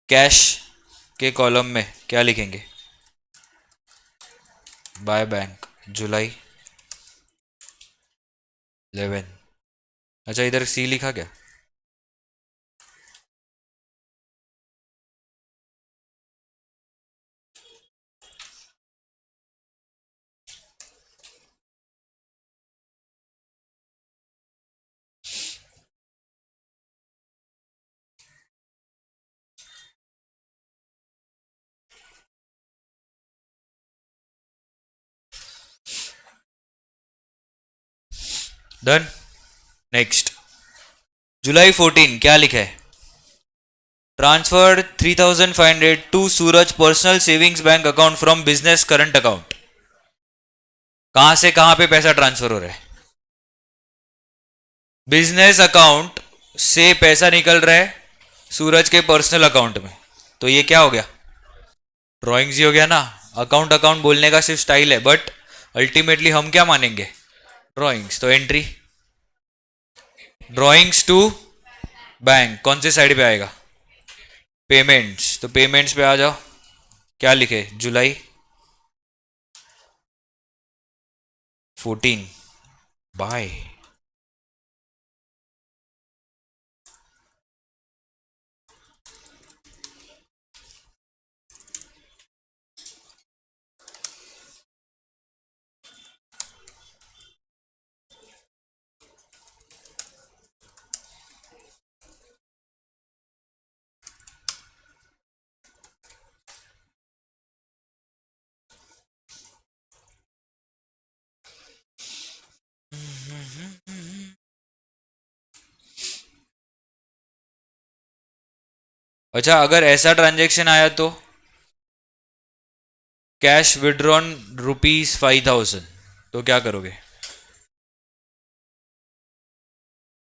कैश के कॉलम में क्या लिखेंगे? बाय बैंक जुलाई 11। अच्छा, इधर सी लिखा क्या? डन। नेक्स्ट, जुलाई 14 क्या लिखा है? Transferred 3500 to Suraj personal savings bank account from business current account. कहां से कहां पे पैसा ट्रांसफर हो रहा है? बिजनेस अकाउंट से पैसा निकल रहा है सूरज के पर्सनल अकाउंट में। तो ये क्या हो गया? ड्रॉइंग्स ही हो गया ना। अकाउंट अकाउंट बोलने का सिर्फ स्टाइल है, बट अल्टीमेटली हम क्या मानेंगे? ड्रॉइंग्स। तो एंट्री ड्रॉइंग्स टू बैंक, कौन से साइड पे आएगा? पेमेंट्स। तो पेमेंट्स पे आ जाओ, क्या लिखे? जुलाई 14 बाय। अच्छा, अगर ऐसा ट्रांजेक्शन आया तो कैश विड्रॉन ₹5,000, तो क्या करोगे?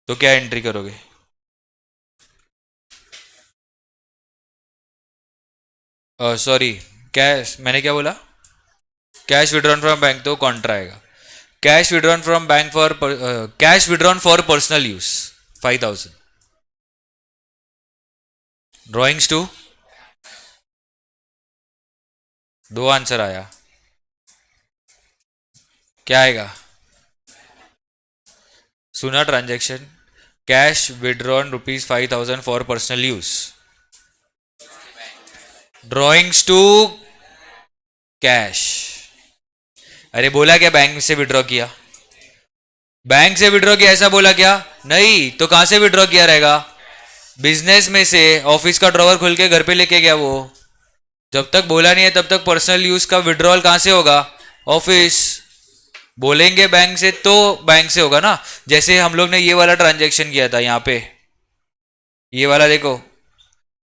तो क्या एंट्री करोगे? सॉरी, कैश, मैंने क्या बोला? कैश विड्रॉन फ्रॉम बैंक तो कॉन्ट्रा आएगा। Cash withdrawn from bank for cash withdrawn for personal use 5,000। Drawings to, दो आंसर आया, क्या आएगा? सुना transaction, cash withdrawn ₹5,000 for personal use, drawings to cash. अरे बोला क्या बैंक से विड्रॉ किया? बैंक से विड्रॉ किया ऐसा बोला क्या? नहीं तो कहां से विड्रॉ किया रहेगा? बिजनेस में से, ऑफिस का ड्रॉवर खोल के घर पे लेके गया वो। जब तक बोला नहीं है तब तक पर्सनल यूज का विड्रॉल कहां से होगा? ऑफिस। बोलेंगे बैंक से तो बैंक से होगा ना। जैसे हम लोग ने ये वाला ट्रांजेक्शन किया था यहाँ पे, ये वाला देखो,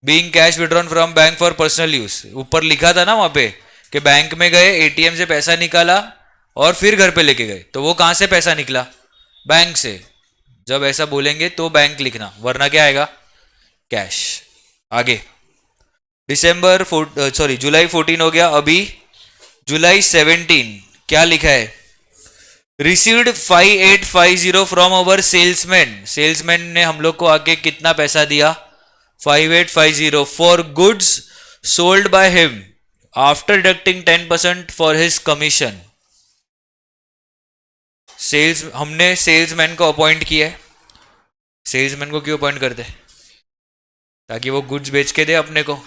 being cash withdrawn from bank for personal use, ऊपर लिखा था ना वहां पे कि बैंक में गए, एटीएम से पैसा निकाला और फिर घर पे लेके गए, तो वो कहां से पैसा निकला? बैंक से। जब ऐसा बोलेंगे तो बैंक लिखना, वरना क्या आएगा? कैश। आगे, जुलाई 14 हो गया, अभी जुलाई 17 क्या लिखा है? Received 5850 from our salesman. Salesman ने हम लोग को आके कितना पैसा दिया? 5850 for goods sold by him after deducting 10% for his commission. Sales, हमने सेल्समैन को अपॉइंट किया है। सेल्समैन को क्यों अपॉइंट करते हैं? ताकि वो गुड्स बेच के दे अपने को।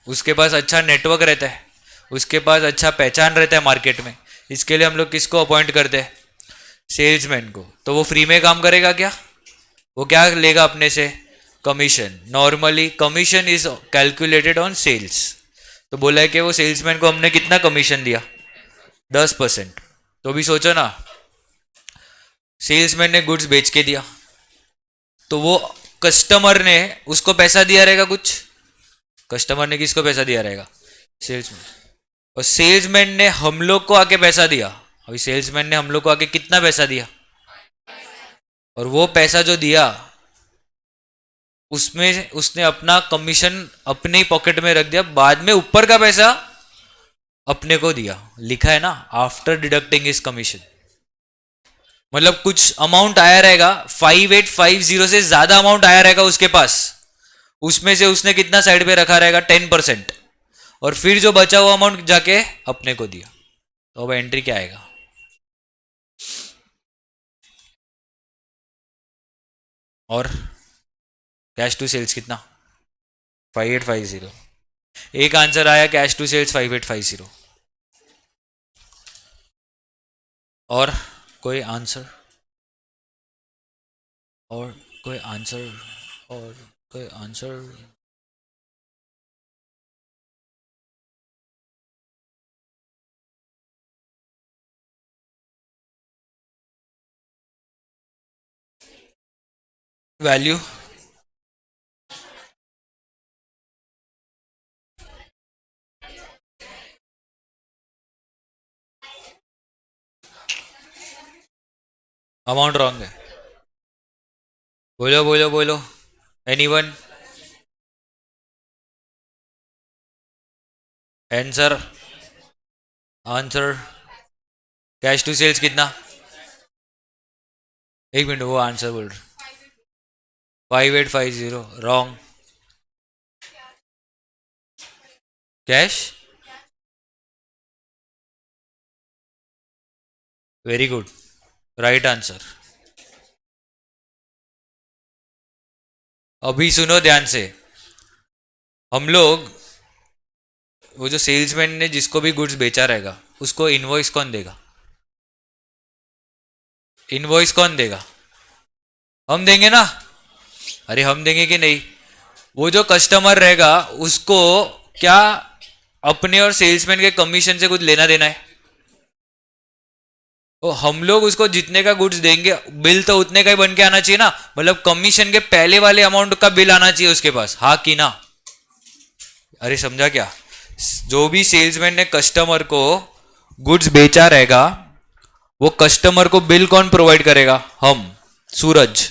उसके पास अच्छा नेटवर्क रहता है, उसके पास अच्छा पहचान रहता है मार्केट में। इसके लिए हम लोग किसको अपॉइंट करते हैं? सेल्समैन को। तो वो फ्री में काम करेगा क्या? वो क्या लेगा अपने से? Commission. Normally commission is calculated on sales. तो बोला है कि वो सेल्समैन को हमने कितना कमीशन दिया? 10%। तो भी सोचो ना, सेल्समैन ने गुड्स बेच के दिया, तो वो कस्टमर ने उसको पैसा दिया रहेगा कुछ। कस्टमर ने किसको पैसा दिया रहेगा? सेल्समैन। और सेल्समैन ने हम लोग को आके पैसा दिया। अभी सेल्समैन ने हम लोग को आके कितना पैसा दिया? और वो पैसा जो दिया, उसमें उसने अपना कमीशन अपने ही पॉकेट में रख दिया, बाद में ऊपर का पैसा अपने को दिया। लिखा है ना, आफ्टर डिडक्टिंग इज कमीशन। मतलब कुछ अमाउंट आया रहेगा, 5850 से ज्यादा अमाउंट आया रहेगा उसके पास, उसमें से उसने कितना साइड पे रखा रहेगा? 10%। और फिर जो बचा हुआ अमाउंट जाके अपने को दिया। तो अब एंट्री क्या आएगा? और कैश टू सेल्स कितना? 5850। एक आंसर आया, कैश टू सेल्स 5850। और कोई आंसर? और कोई आंसर? और कोई आंसर? वैल्यू? अमाउंट रॉन्ग है। बोलो बोलो बोलो, anyone? Answer, answer. Cash to sales कितना? एक मिनट, वो आंसर बोल रहे। 5850 wrong. Cash? Very good. Right answer. अभी सुनो ध्यान से। हम लोग, वो जो सेल्समैन ने जिसको भी गुड्स बेचा रहेगा उसको इनवॉइस कौन देगा? इनवॉइस कौन देगा? हम देंगे ना। अरे हम देंगे कि नहीं? वो जो कस्टमर रहेगा उसको क्या अपने और सेल्समैन के कमीशन से कुछ लेना देना है? तो हम लोग उसको जितने का गुड्स देंगे बिल तो उतने का ही बन के आना चाहिए ना। मतलब कमीशन के पहले वाले अमाउंट का बिल आना चाहिए उसके पास, हाँ कि ना? अरे समझा क्या? जो भी सेल्समैन ने कस्टमर को गुड्स बेचा रहेगा वो कस्टमर को बिल कौन प्रोवाइड करेगा? हम, सूरज।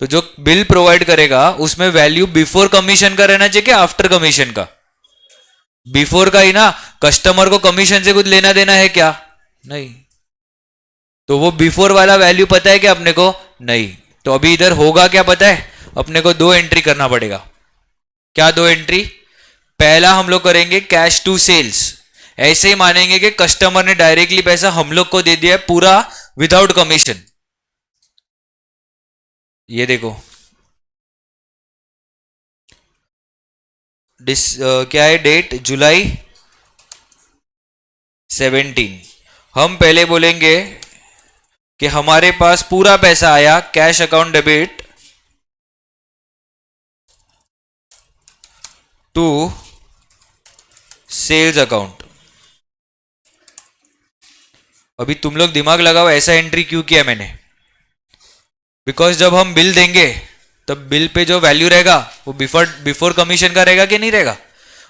तो जो बिल प्रोवाइड करेगा उसमें वैल्यू बिफोर कमीशन का रहना चाहिए कि आफ्टर कमीशन का? बिफोर का ही ना। कस्टमर को कमीशन से कुछ लेना देना है क्या? नहीं। तो वो बिफोर वाला वैल्यू पता है क्या अपने को? नहीं। तो अभी इधर होगा क्या पता है? अपने को दो एंट्री करना पड़ेगा। क्या दो एंट्री? पहला हम लोग करेंगे कैश टू सेल्स। ऐसे ही मानेंगे कि कस्टमर ने डायरेक्टली पैसा हम लोग को दे दिया है पूरा विदाउट कमीशन। ये देखो क्या है डेट? जुलाई 17। हम पहले बोलेंगे कि हमारे पास पूरा पैसा आया cash account debit to sales account. अभी तुम लोग दिमाग लगाओ ऐसा एंट्री क्यों किया मैंने? बिकॉज जब हम बिल देंगे तब बिल पे जो वैल्यू रहेगा वो बिफोर कमीशन का रहेगा कि नहीं रहेगा?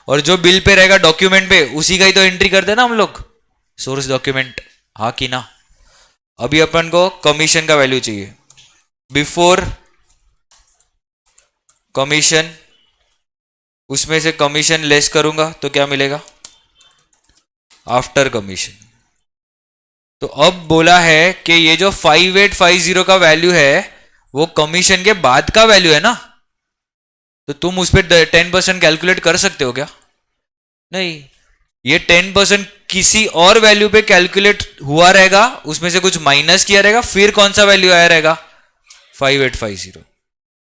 और जो बिल पे रहेगा डॉक्यूमेंट पे उसी का ही तो एंट्री करते ना हम लोग, सोर्स डॉक्यूमेंट, हाँ कि ना? अभी अपन को कमीशन का वैल्यू चाहिए। बिफोर कमीशन, उसमें से कमीशन लेस करूंगा तो क्या मिलेगा? After commission. तो अब बोला है कि ये जो 5850 का वैल्यू है वो कमीशन के बाद का वैल्यू है ना। तो तुम उस पर 10% कैलकुलेट कर सकते हो क्या? नहीं। ये 10% किसी और वैल्यू पे कैलकुलेट हुआ रहेगा, उसमें से कुछ माइनस किया रहेगा, फिर कौन सा वैल्यू आया रहेगा? 5850।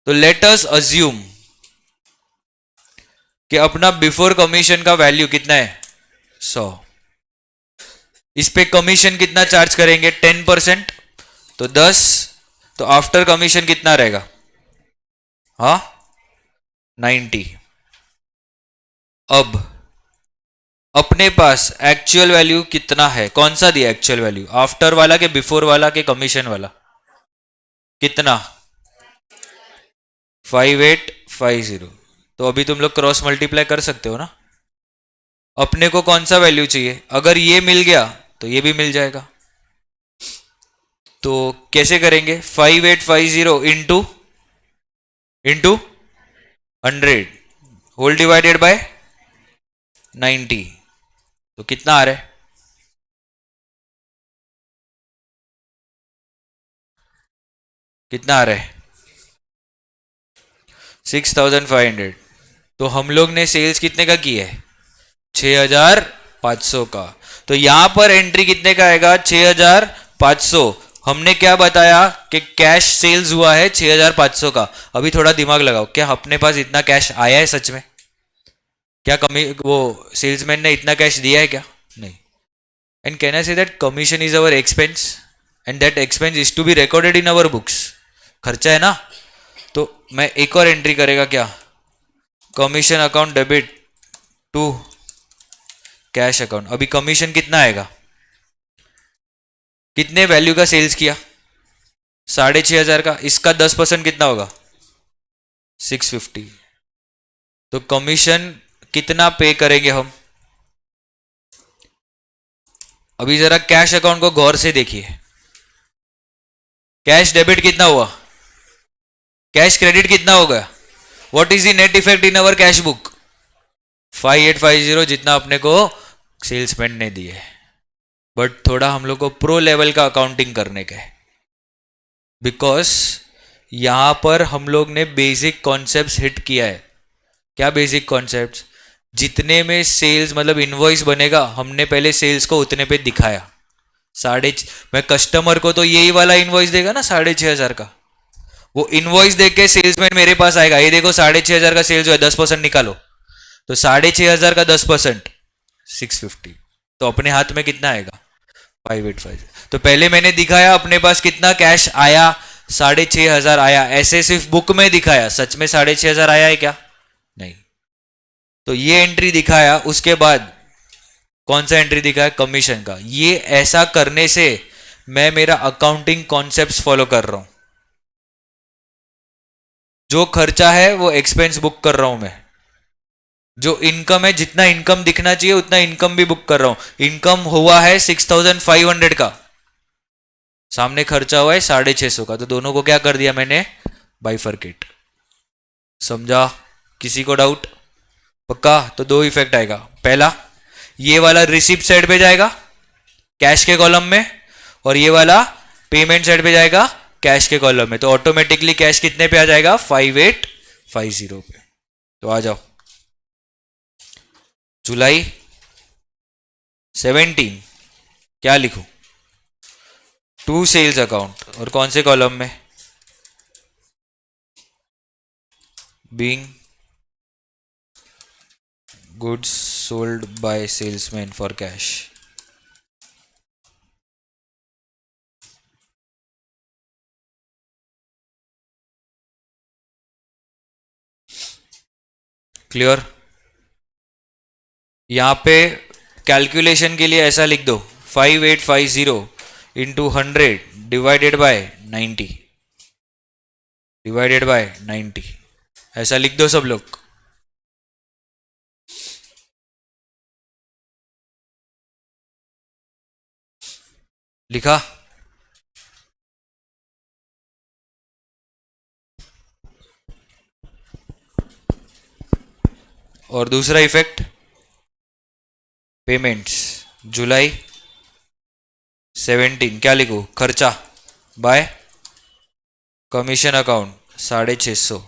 तो लेट अस अज्यूम कि अपना बिफोर कमीशन का वैल्यू कितना है? 100। इस पे कमीशन कितना चार्ज करेंगे? 10%, तो 10। तो आफ्टर कमीशन कितना रहेगा? हाँ, 90। अब अपने पास एक्चुअल वैल्यू कितना है? कौन सा दिया एक्चुअल वैल्यू? आफ्टर वाला के बिफोर वाला के कमीशन वाला? कितना? 5850। तो अभी तुम लोग क्रॉस मल्टीप्लाई कर सकते हो ना। अपने को कौन सा वैल्यू चाहिए? अगर ये मिल गया तो ये भी मिल जाएगा। तो कैसे करेंगे? 5850 इंटू 100 होल डिवाइडेड बाय 90। तो कितना आ रहा है? कितना आ रहा है? 6500। तो हम लोग ने सेल्स कितने का किया है? 6500 का। तो यहां पर एंट्री कितने का आएगा? 6500। हमने क्या बताया कि कैश सेल्स हुआ है 6500 का। अभी थोड़ा दिमाग लगाओ, क्या अपने पास इतना कैश आया है सच में? क्या कमी वो सेल्समैन ने इतना कैश दिया है क्या? नहीं। And can I say that commission is our expense and that expense is to be recorded in our books. खर्चा है ना। तो मैं एक और एंट्री करेगा क्या? Commission account debit to cash account. अभी कमीशन कितना आएगा? कितने वैल्यू का सेल्स किया? 6500 का। इसका 10% कितना होगा? 650। तो कमीशन कितना पे करेंगे हम? अभी जरा कैश अकाउंट को गौर से देखिए। कैश डेबिट कितना हुआ? कैश क्रेडिट कितना होगा? What is the net effect in our cash book? 5850 जितना अपने को सेल्समैन ने दिए। बट थोड़ा हम लोग को प्रो लेवल का अकाउंटिंग करने का है, बिकॉज यहां पर हम लोग ने बेसिक कॉन्सेप्ट्स हिट किया है। क्या बेसिक कॉन्सेप्ट्स? जितने में सेल्स मतलब इनवॉइस बनेगा हमने पहले सेल्स को उतने पे दिखाया। मैं कस्टमर को तो यही वाला इनवॉइस देगा ना 6,500 का, वो इनवॉइस देख के सेल्समैन मेरे पास आएगा, ये देखो 6,500 का सेल्स हुआ है, 10% निकालो, तो 6,500 का 10% 650, तो अपने हाथ में कितना आएगा 585। तो पहले मैंने दिखाया अपने पास कितना कैश आया, 6,500 आया, ऐसे सिर्फ बुक में दिखाया, सच में 6,500 आया है क्या, नहीं। तो ये एंट्री दिखाया, उसके बाद कौन सा एंट्री दिखाया, कमीशन का। ये ऐसा करने से मैं मेरा अकाउंटिंग कॉन्सेप्ट्स फॉलो कर रहा हूं, जो खर्चा है वो एक्सपेंस बुक कर रहा हूं मैं, जो इनकम है जितना इनकम दिखना चाहिए उतना इनकम भी बुक कर रहा हूं। इनकम हुआ है 6,500 का, सामने खर्चा हुआ है 650 का, तो दोनों को क्या कर दिया मैंने, बाइफरकेट। समझा, किसी को डाउट, पक्का। तो दो इफेक्ट आएगा, पहला ये वाला रिसिप्ट साइड पे जाएगा कैश के कॉलम में, और ये वाला पेमेंट साइड पे जाएगा कैश के कॉलम में, तो ऑटोमेटिकली कैश कितने पे आ जाएगा, 5,850 पे। तो आ जाओ, जुलाई 17 क्या लिखूं, टू सेल्स अकाउंट, और कौन से कॉलम में, being goods sold bye salesman for cash. Clear. यहां पे कैलकुलेशन के लिए ऐसा लिख दो, 5,850 into 100 divided by 90, divided by 90, ऐसा लिख दो सब लोग। लिखा, और दूसरा इफेक्ट पेमेंट्स, जुलाई 17 क्या लिखूं, खर्चा by commission account 650,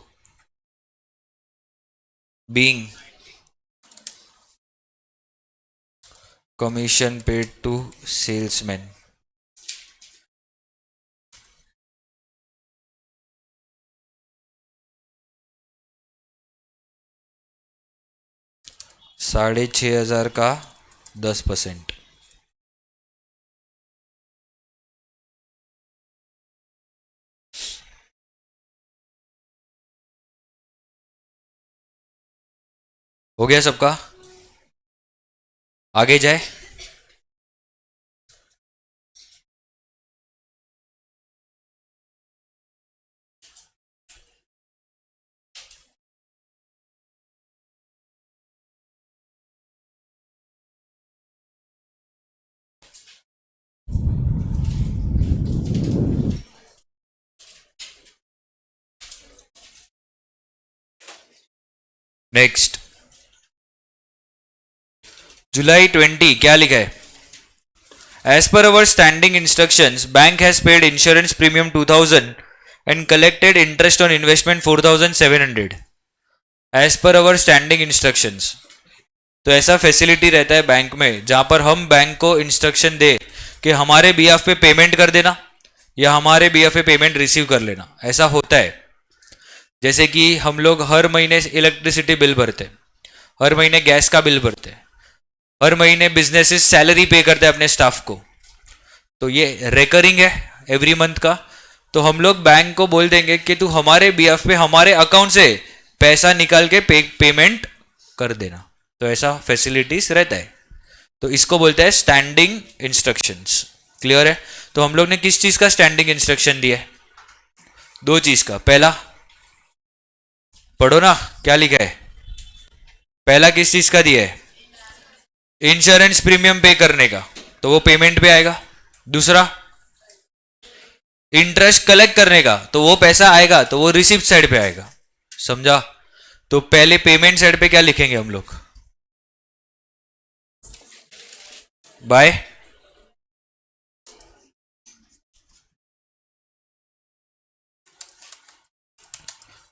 being commission paid to salesman. $6,500 का 10%। हो गया सबका, आगे जाए। नेक्स्ट, जुलाई 20 क्या लिखा है, as per our standing instructions bank has paid insurance premium 2,000 and collected interest on investment 4,700 as per our standing instructions. तो ऐसा फैसिलिटी रहता है बैंक में जहां पर हम बैंक को इंस्ट्रक्शन दे कि हमारे बीएफ पे पेमेंट कर देना या हमारे बीएफ पे पेमेंट रिसीव कर लेना, ऐसा होता है। जैसे कि हम लोग हर महीने इलेक्ट्रिसिटी बिल भरते हैं, हर महीने गैस का बिल भरते हैं, हर महीने बिजनेसेस सैलरी पे करते हैं अपने स्टाफ को, तो ये रेकरिंग है एवरी मंथ का। तो हम लोग बैंक को बोल देंगे कि तू हमारे बीएफ पे हमारे अकाउंट से पैसा निकाल के पेमेंट कर देना, तो ऐसा फैसिलिटीज रहता है। तो इसको बोलते हैं स्टैंडिंग इंस्ट्रक्शंस। क्लियर है। तो हम लोग ने किस चीज का स्टैंडिंग इंस्ट्रक्शन दिया है, दो चीज का। पहला पढ़ो ना क्या लिखा है, पहला किस चीज का दिया है, इंश्योरेंस प्रीमियम पे करने का, तो वो पेमेंट पे आएगा। दूसरा इंटरेस्ट कलेक्ट करने का, तो वो पैसा आएगा तो वो रिसिप्ट साइड पे आएगा। समझा। तो पहले पेमेंट साइड पे क्या लिखेंगे हम लोग, बाय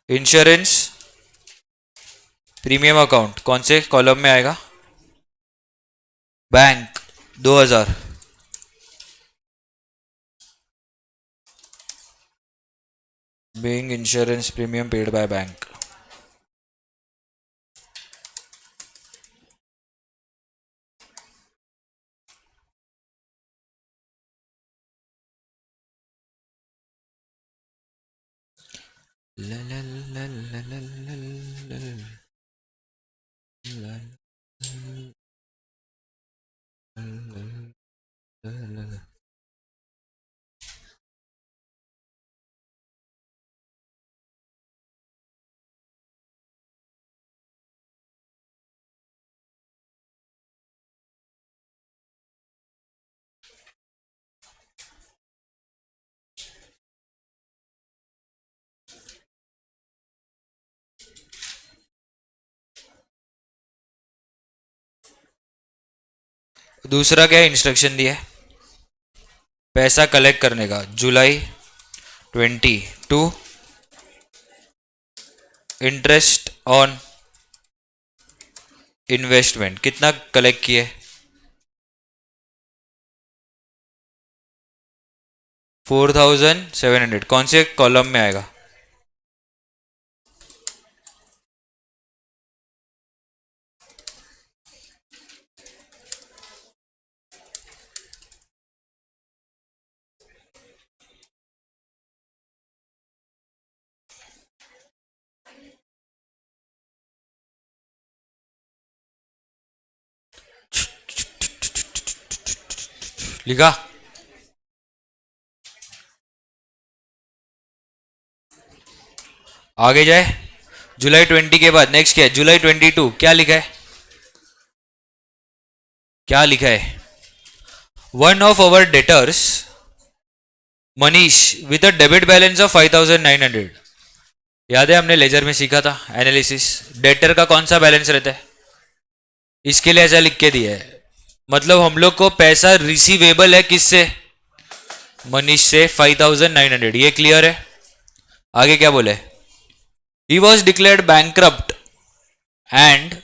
इंश्योरेंस प्रीमियम अकाउंट, कौन से कॉलम में आएगा, bank 2,000 being insurance premium paid by bank. दूसरा क्या इंस्ट्रक्शन दिया है पैसा कलेक्ट करने का? जुलाई 22 इंटरेस्ट ऑन इन्वेस्टमेंट कितना कलेक्ट किए? 4700. कौन से कॉलम में आएगा? लिखा? आगे जाए. जुलाई 20 के बाद नेक्स्ट क्या है? जुलाई 22. क्या लिखा है? क्या लिखा है? One of our debtors Manish with a debit balance of 5900. याद है हमने लेजर में सीखा था एनालिसिस. डेटर का कौन सा बैलेंस रहता है? इसके लिए ऐसा लिख के दिया है. मतलब हम लोग को पैसा रिसीवेबल है किससे? मनीष से 5900. ये क्लियर है? आगे क्या बोले? He was declared bankrupt and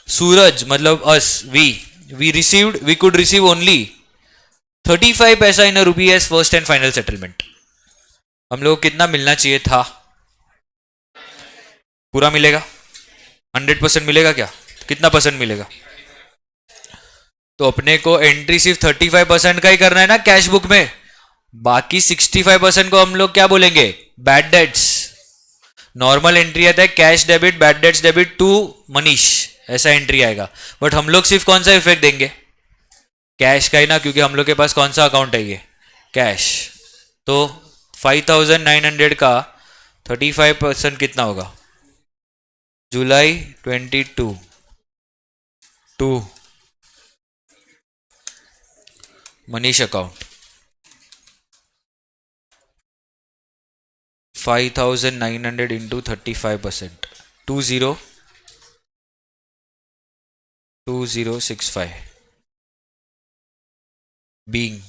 Suraj मतलब us we could receive only 35 पैसा in a rupee as first and final settlement. हम लोग को कितना मिलना चाहिए था? पूरा मिलेगा? 100% मिलेगा क्या? कितना परसेंट मिलेगा? तो अपने को एंट्री सिर्फ 35% का ही करना है ना कैश बुक में. बाकी 65% को हम लोग क्या बोलेंगे? Bad debts. नॉर्मल एंट्री आता है cash debit bad debts debit to Manish, ऐसा एंट्री आएगा. बट हम लोग सिर्फ कौन सा इफेक्ट देंगे? कैश का ही ना, क्योंकि हम लोग के पास कौन सा अकाउंट है? ये कैश. तो 5900 का 35% कितना होगा? July 22 to Manish account 5900 into 35% 2065 being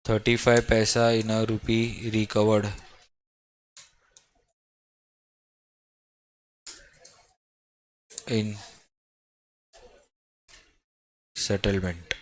35 पैसा इन अ रूपी रिकवर्ड इन सेटलमेंट.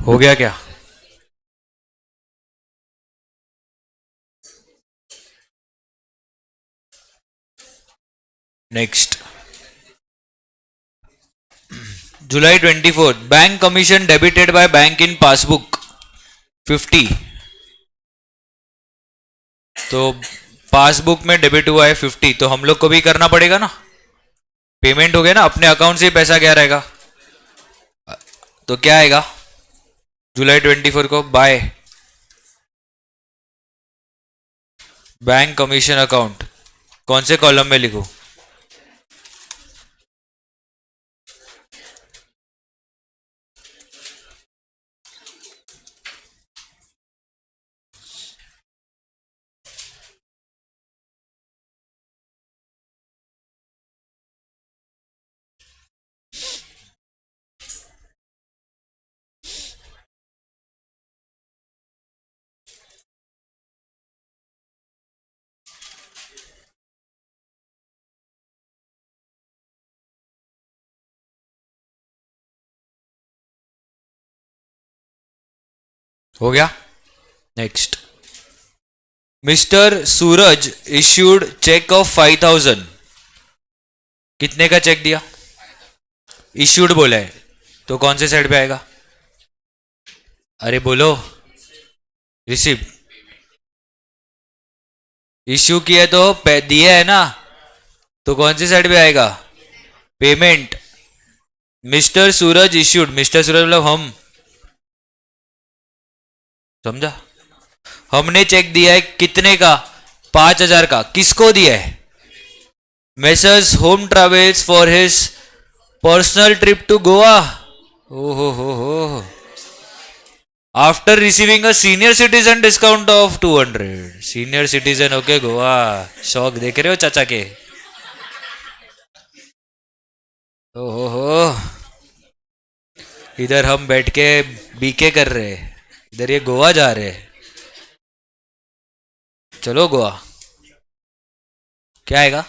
हो गया क्या? Next July 24 bank commission debited by bank in passbook 50. तो पासबुक में डेबिट हुआ है 50, तो हम लोग को भी करना पड़ेगा ना. पेमेंट हो गया ना, अपने अकाउंट से पैसा क्या रहेगा? तो क्या आएगा जुलाई 24 को? By bank commission account. कौन से कॉलम में लिखूं? हो गया। Next, mister Suraj issued cheque of 5,000। कितने का चेक दिया? इश्यूड बोला है, तो कौन से साइड पे आएगा? अरे बोलो, रिसीव। इश्यू किया तो दिया है ना, तो कौन सी साइड पे आएगा? Payment. Mister Suraj issued, mister सूरज मतलब हम, समझा? हमने चेक दिया है कितने का? 5,000 का। किसको दिया है? Messrs home travels for his personal trip to Goa. ओ हो। After receiving a senior citizen discount of 200। Senior citizen okay Goa. शौक देख रहे हो चाचा के? ओहो, इधर हम बैठ के बीके कर रहे हैं, इधर ये गोवा जा रहे हैं। चलो गोवा। क्या आएगा?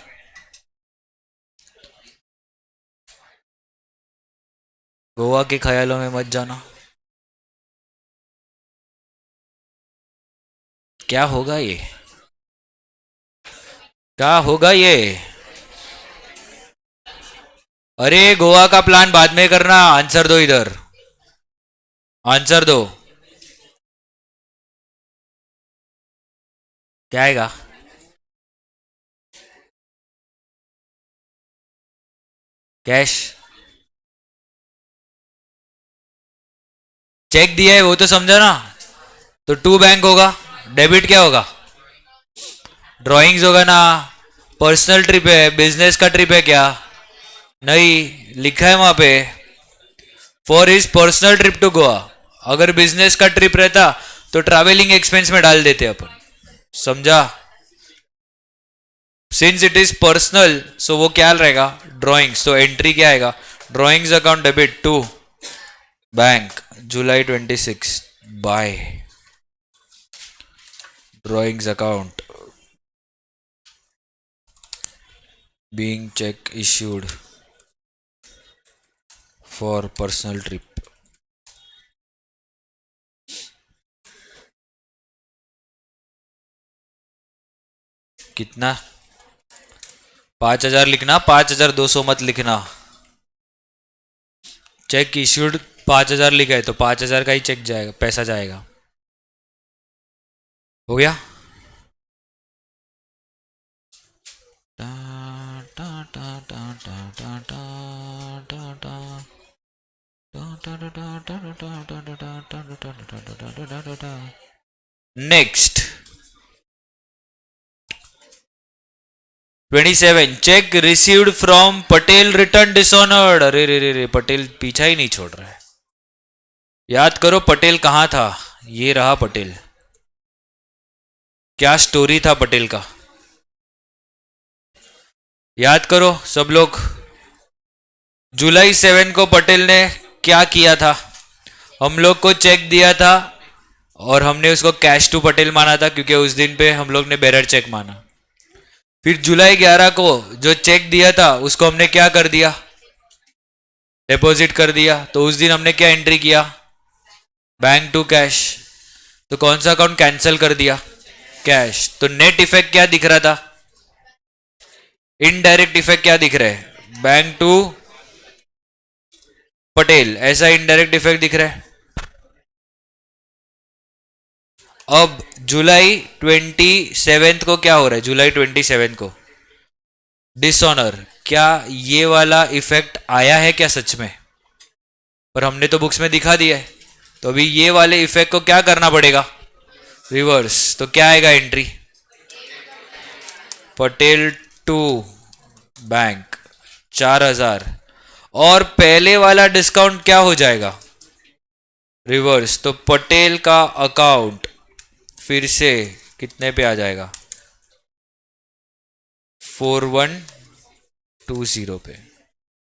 गोवा के ख्यालों में मत जाना। क्या होगा ये? क्या होगा ये? अरे गोवा का प्लान बाद में करना, आंसर दो इधर, आंसर दो। क्या आएगा? कैश। चेक दिया है वो तो समझा ना, तो टू बैंक होगा। डेबिट क्या होगा? ड्राइंग्स होगा ना। पर्सनल ट्रिप है, बिजनेस का ट्रिप है क्या? नहीं, लिखा है वहां पे for his personal trip to Goa. अगर बिजनेस का ट्रिप रहता तो ट्रैवलिंग एक्सपेंस में डाल देते अपन, समझा? Since it is personal so वो क्या रहेगा? ड्राइंग्स। तो एंट्री क्या आएगा? Drawings account debit to bank July 26 by drawings account being cheque issued for personal trip. कितना? 5,000 लिखना, 5,200 मत लिखना। चेक इश्यूड 5,000 लिखा है तो 5,000 का ही चेक जाएगा, पैसा जाएगा। हो गया। Next 27, check received from Patel return dishonoured. अरे रे रे रे, पटेल पीछा ही नहीं छोड़ रहा है। याद करो पटेल कहां था? ये रहा पटेल। क्या स्टोरी था पटेल का? याद करो सब लोग। जुलाई 7 को पटेल ने क्या किया था? हम लोग को चेक दिया था और हमने उसको कैश टू पटेल माना था, क्योंकि उस दिन पे हम लोग ने बेरर चेक माना। फिर जुलाई 11 को जो चेक दिया था उसको हमने क्या कर दिया? डिपॉजिट कर दिया। तो उस दिन हमने क्या एंट्री किया? Bank to cash. तो कौन सा अकाउंट कैंसिल कर दिया? कैश। तो नेट इफेक्ट क्या दिख रहा था? इनडायरेक्ट इफेक्ट क्या दिख रहा है? बैंक टू पटेल, ऐसा इनडायरेक्ट इफेक्ट दिख रहा है। अब जुलाई 27 को क्या हो रहा है? जुलाई 27 को डिसऑनर, क्या ये वाला इफेक्ट आया है क्या सच में? पर हमने तो बुक्स में दिखा दिया है। तो अभी ये वाले इफेक्ट को क्या करना पड़ेगा? रिवर्स। तो क्या आएगा एंट्री? पटेल टू बैंक 4,000, और पहले वाला डिस्काउंट क्या हो जाएगा? रिवर्स। तो पटेल का अकाउंट फिर से कितने पे आ जाएगा? 4120 पे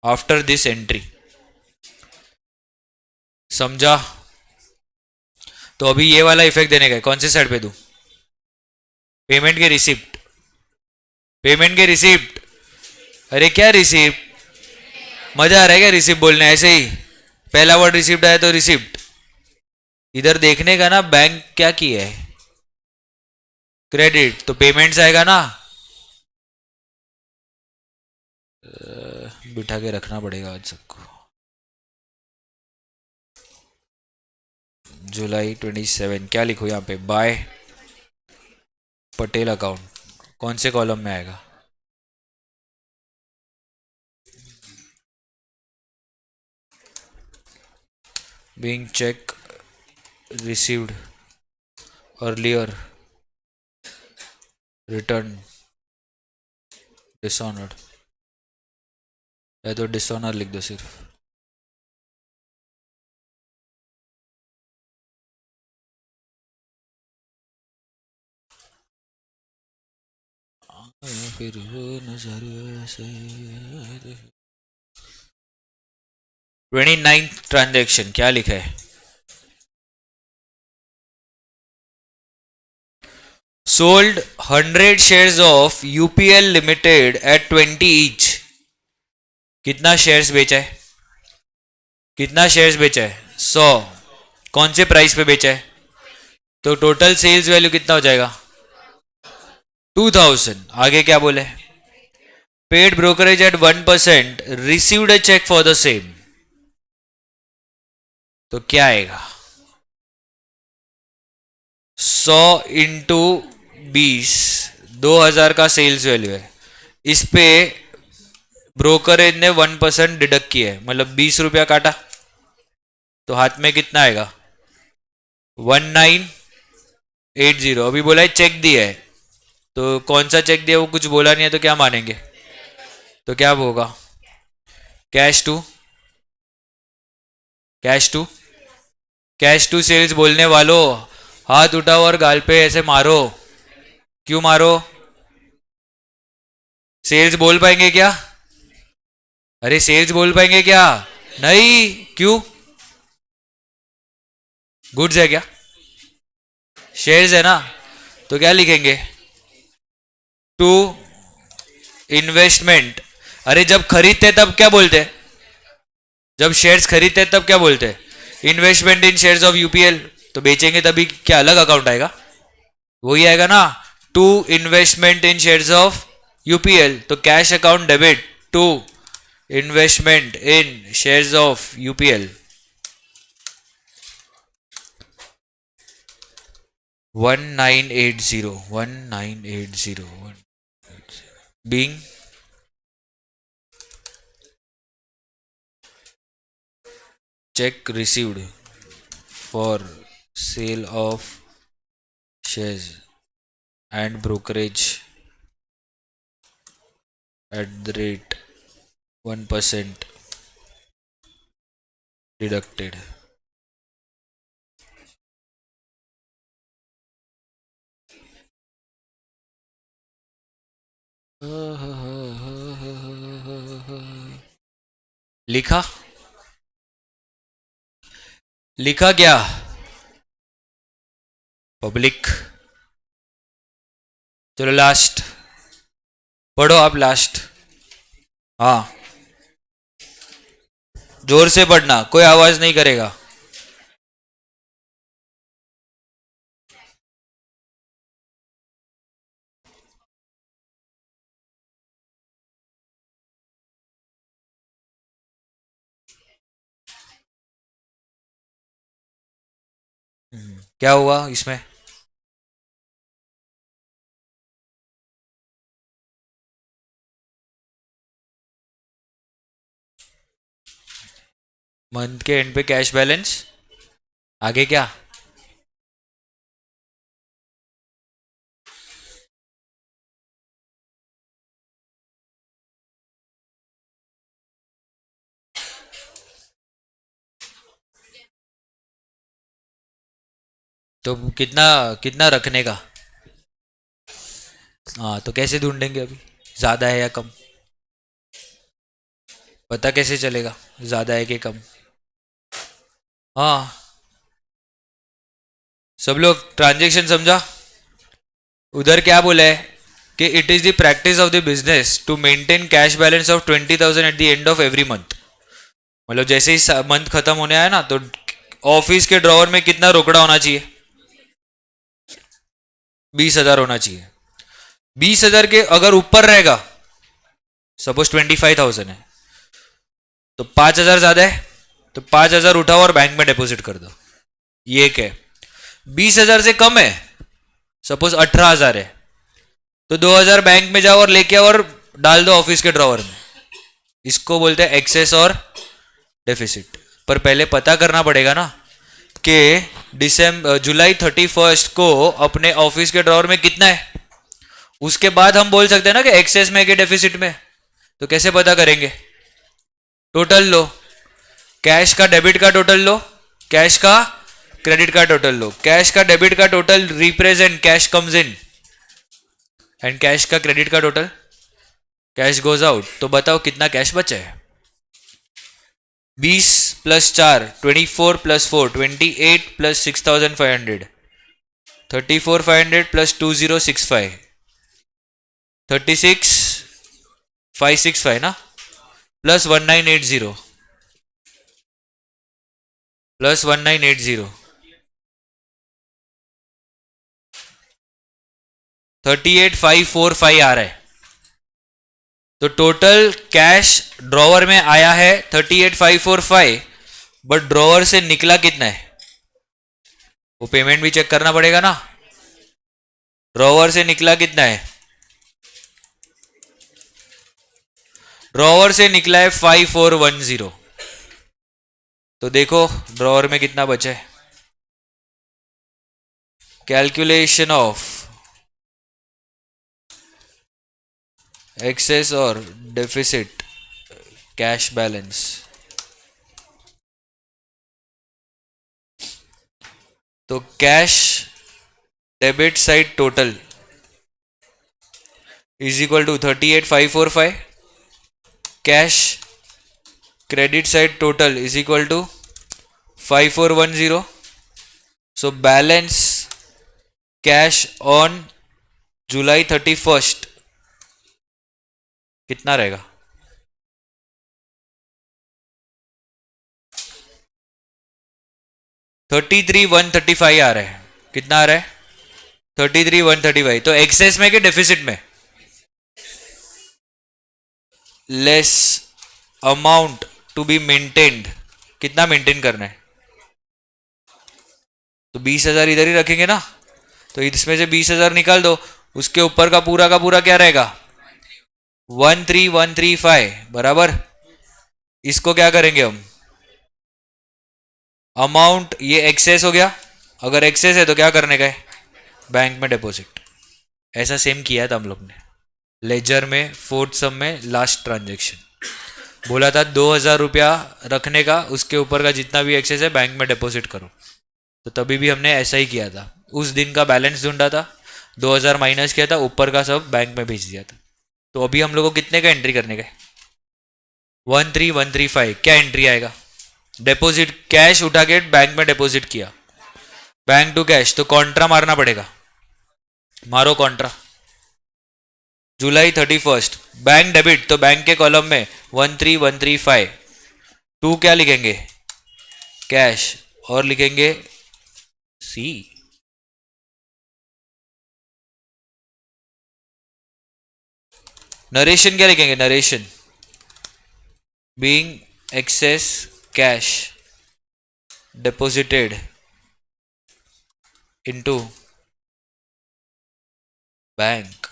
आफ्टर दिस एंट्री, समझा? तो अभी ये वाला इफेक्ट देने का कौन से साइड पे दूं? पेमेंट के रिसिप्ट। पेमेंट के रिसिप्ट। अरे क्या रिसिप्ट? मजा आ रहा है क्या रिसिप्ट बोलने? ऐसे ही पहला वर्ड रिसिप्ट आया तो रिसिप्ट। इधर देखने का ना बैंक क्या किया है, क्रेडिट तो पेमेंट्स आएगा ना। बिठा के रखना पड़ेगा आज सबको। जुलाई 27 क्या लिखो यहाँ पे, बाय पटेल अकाउंट, कौन से कॉलम में आएगा? Being check received earlier return dishonoured, या तो डिसऑनर लिख दो सिर्फ। फिर नजर 29 ट्रांजेक्शन क्या लिखा है? Sold 100 shares of UPL limited at 20 each. कितना शेयर्स बेचा है? कितना शेयर्स बेचा है? 100। कौन से प्राइस पे बेचा है? तो टोटल सेल्स वैल्यू कितना हो जाएगा? 2000। आगे क्या बोले? Paid brokerage at 1%, received a cheque for the same. तो क्या आएगा? 100 इंटू 20, 2000 का सेल्स वैल्यू है। इस पे ब्रोकरेज ने 1% डिडक्ट किया है, मतलब 20 रुपया काटा, तो हाथ में कितना आएगा? 1980। अभी बोला है चेक दिया है, तो कौन सा चेक दिया वो कुछ बोला नहीं है, तो क्या मानेंगे? तो क्या होगा? Cash to cash to cash to sales बोलने वालों, हाथ उठाओ और गाल पे ऐसे मारो। क्यों मारो? सेल्स बोल पाएंगे क्या? अरे सेल्स बोल पाएंगे क्या? नहीं। क्यों? गुड्स है क्या? शेयर्स है ना, तो क्या लिखेंगे? To investment. अरे जब खरीदते तब क्या बोलते? जब शेयर्स खरीदते तब क्या बोलते? Investment in shares of UPL. तो बेचेंगे तभी क्या अलग अकाउंट आएगा? वही आएगा ना, to investment in shares of UPL. तो cash account debit to investment in shares of UPL. 1980 being check received for sale of shares and brokerage at the rate 1% deducted. लिखा लिखा क्या? पब्लिक। चलो लास्ट पढ़ो आप, लास्ट। हाँ जोर से पढ़ना, कोई आवाज नहीं करेगा। क्या हुआ इसमें? मंथ के एंड पे कैश बैलेंस, आगे क्या? तो कितना कितना रखने का? हाँ तो कैसे ढूंढेंगे अभी, ज्यादा है या कम? पता कैसे चलेगा ज्यादा है कि कम? हाँ सब लोग ट्रांजेक्शन समझा? उधर क्या बोला है कि it is the practice of the business to maintain cash balance of 20,000 at the end of every month. मतलब जैसे ही मंथ खत्म होने आया ना, तो ऑफिस के ड्रॉवर में कितना रोकड़ा होना चाहिए? 20,000 होना चाहिए। 20,000 के अगर ऊपर रहेगा, सपोज 25,000 है, तो 5,000 ज्यादा है, तो 5,000 उठाओ और बैंक में डिपॉजिट कर दो। ये एक है। 20,000 से कम है, सपोज 18,000 है, तो 2,000 बैंक में जाओ और लेके आओ और डाल दो ऑफिस के ड्रॉवर में। इसको बोलते हैं एक्सेस और डेफिसिट। पर पहले पता करना पड़ेगा ना कि जुलाई 31 को अपने ऑफिस के ड्रॉवर में कितना है। उसके बाद हम बोल सकते हैं ना कि एक्सेस में कि डेफिसिट में। तो कैसे पता करेंगे? टोटल लो, कैश का डेबिट का टोटल लो, कैश का क्रेडिट का टोटल लो। कैश का डेबिट का total represent cash comes in, and cash का क्रेडिट का टोटल कैश गोज आउट। तो बताओ कितना कैश बचा है? 20 प्लस 4 24 प्लस 4 28 प्लस 6,500 34,500 प्लस 2065 36,565 ना, प्लस 1980 प्लस 1980 38,545 आ रहा है। तो टोटल कैश ड्रॉवर में आया है 38,545, बट ड्रॉवर से निकला कितना है वो पेमेंट भी चेक करना पड़ेगा ना। ड्रॉवर से निकला कितना है? ड्रॉवर से निकला है 5,410। तो देखो ड्रॉवर में कितना बचा है। कैलकुलेशन ऑफ एक्सेस और डेफिसिट कैश बैलेंस। तो cash debit side total is equal to 38,545, cash credit side total is equal to 5,410। So balance cash on July 31 कितना रहेगा? $33,135 आ रहा है। कितना आ रहा है? 33,135। तो एक्सेस में कि डेफिसिट में? Less amount to be maintained. कितना मेंटेन करना है? तो 20,000 इधर ही रखेंगे ना, तो इसमें से 20,000 निकाल दो, उसके ऊपर का पूरा क्या रहेगा? 13,135 बराबर। इसको क्या करेंगे हम? अमाउंट, ये एक्सेस हो गया, अगर एक्सेस है तो क्या करने का है? बैंक में डिपॉजिट। ऐसा सेम किया था हम लोग ने लेजर में, फोर्थ सम में, लास्ट ट्रांजेक्शन बोला था 2,000 रुपया रखने का, उसके ऊपर का जितना भी एक्सेस है बैंक में डिपॉजिट करो। तो तभी भी हमने ऐसा ही किया था। उस दिन का बैलेंस ढूंढा था, 2,000 माइनस किया था, ऊपर का सब बैंक में भेज दिया था। तो अभी हम लोग को कितने का एंट्री करने का है? 13,135। क्या एंट्री आएगा? डिपॉजिट, कैश उठा के बैंक में डिपॉजिट किया, बैंक टू कैश, तो कॉन्ट्रा मारना पड़ेगा। मारो कॉन्ट्रा। जुलाई 31 बैंक डेबिट, तो बैंक के कॉलम में 13,135, टू क्या लिखेंगे? कैश, और लिखेंगे सी। नरेशन क्या लिखेंगे? Narration being access cash deposited into bank,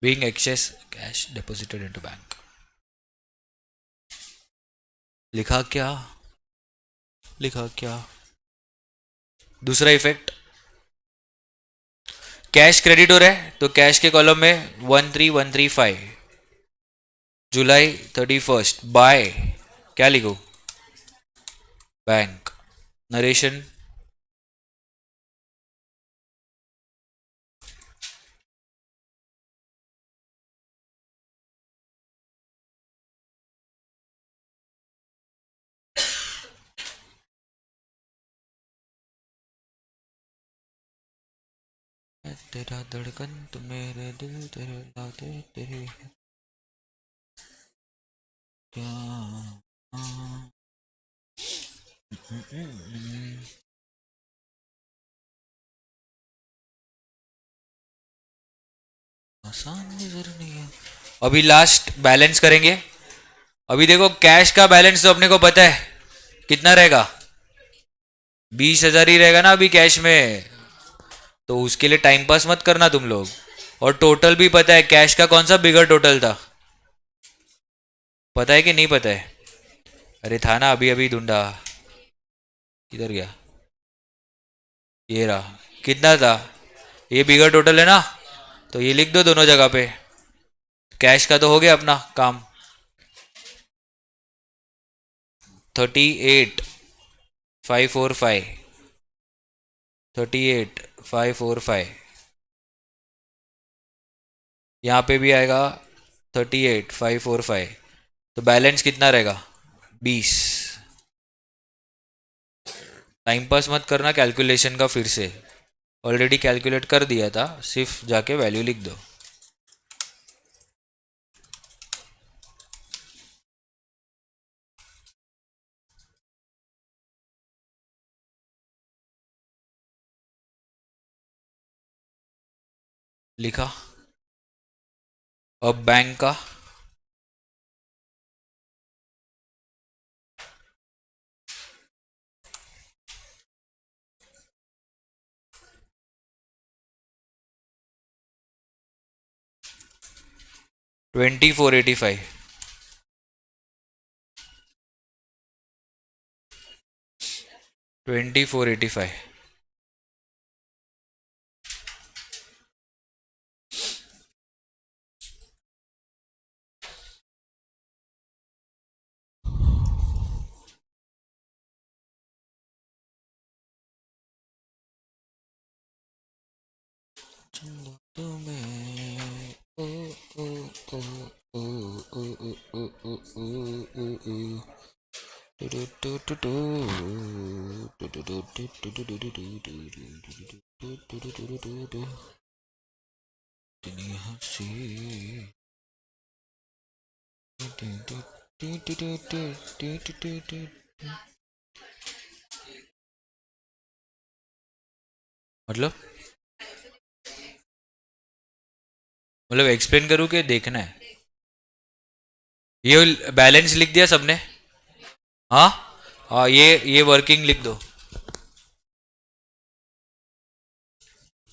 being excess cash deposited into bank। लिखा क्या? लिखा क्या? दूसरा इफेक्ट, कैश क्रेडिट हो रहा है, तो कैश के कॉलम में 13,135 जुलाई 31 बाय, क्या लिखो? बैंक। नरेशन तेरा धड़कन तो मेरे दिल तेरे लाते तेरे आसान नजर नहीं है। अभी लास्ट बैलेंस करेंगे। अभी देखो कैश का बैलेंस तो अपने को पता है कितना रहेगा, 20,000 ही रहेगा ना अभी कैश में। तो उसके लिए टाइम पास मत करना तुम लोग। और टोटल भी पता है कैश का कौन सा बिगर टोटल था, पता है कि नहीं पता है? अरे था ना, अभी अभी ढूंढा। किधर गया? ये रहा। कितना था? ये बिगर टोटल है ना, तो ये लिख दो दोनों जगह पे। कैश का तो हो गया अपना काम। 38,545। 38,545। यहाँ पे भी आएगा 38,545। तो बैलेंस कितना रहेगा? 20। टाइम पास मत करना कैलकुलेशन का फिर से, ऑलरेडी कैलकुलेट कर दिया था, सिर्फ जाके वैल्यू लिख दो। लिखा। अब बैंक का 2485। 2485। मतलब मतलब एक्सप्लेन करूँ कि देखना है? ये बैलेंस लिख दिया सबने? हाँ हाँ, ये वर्किंग लिख दो।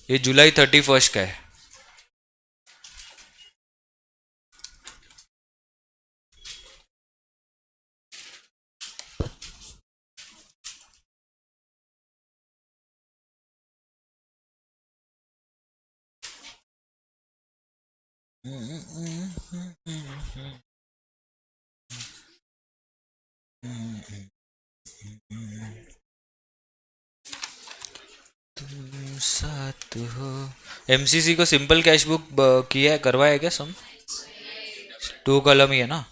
ये जुलाई 31 का है। तुम साथ हो। एमसीसी को सिंपल कैश बुक किया है, करवाया है क्या सम? 2 कॉलम ही है ना?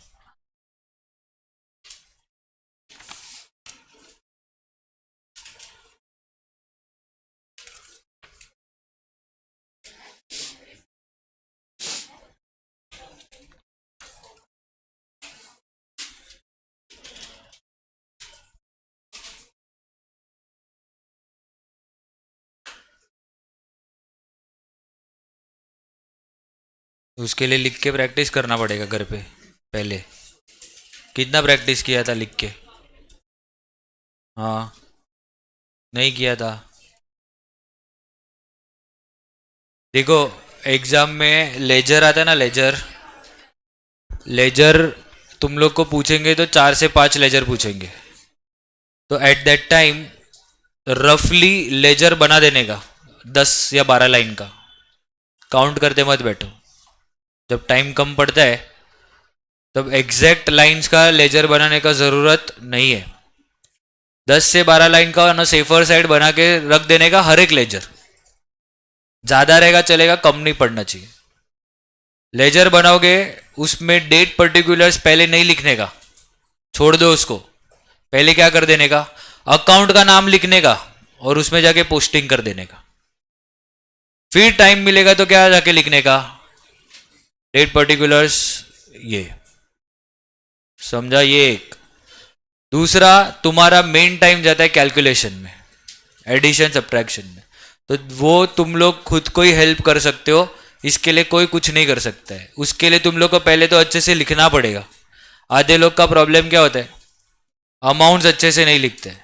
उसके लिए लिख के प्रैक्टिस करना पड़ेगा घर पे पहले। कितना प्रैक्टिस किया था लिख के? हाँ, नहीं किया था। देखो, एग्जाम में लेजर आता है ना, लेजर। लेजर तुम लोग को पूछेंगे तो 4 से 5 लेजर पूछेंगे। तो एट दैट टाइम रफली लेजर बना देने का, 10 या 12 लाइन का। काउंट करते मत बैठो। जब टाइम कम पड़ता है तब एग्जैक्ट लाइंस का लेजर बनाने का ज़रूरत नहीं है। 10 से 12 लाइन का ना सेफर साइड बना के रख देने का हर एक लेजर। ज़्यादा रहेगा चलेगा, कम नहीं पड़ना चाहिए। लेजर बनाओगे उसमें डेट पर्टिकुलर्स पहले नहीं लिखने का, छोड़ दो उसको। पहले क्या कर देने का, अकाउंट का नाम लिखने का और उसमें जाके पोस्टिंग कर देने का। फिर टाइम मिलेगा तो क्या जाके लिखने का, डेट पर्टिकुलर्स ये। समझा? ये एक। दूसरा, तुम्हारा मेन टाइम जाता है कैलकुलेशन में, एडिशन सब्ट्रैक्शन में, तो वो तुम लोग खुद को ही हेल्प कर सकते हो, इसके लिए कोई कुछ नहीं कर सकता है। उसके लिए तुम लोग को पहले तो अच्छे से लिखना पड़ेगा। आधे लोग का प्रॉब्लम क्या होता है, अमाउंट्स अच्छे से नहीं लिखते,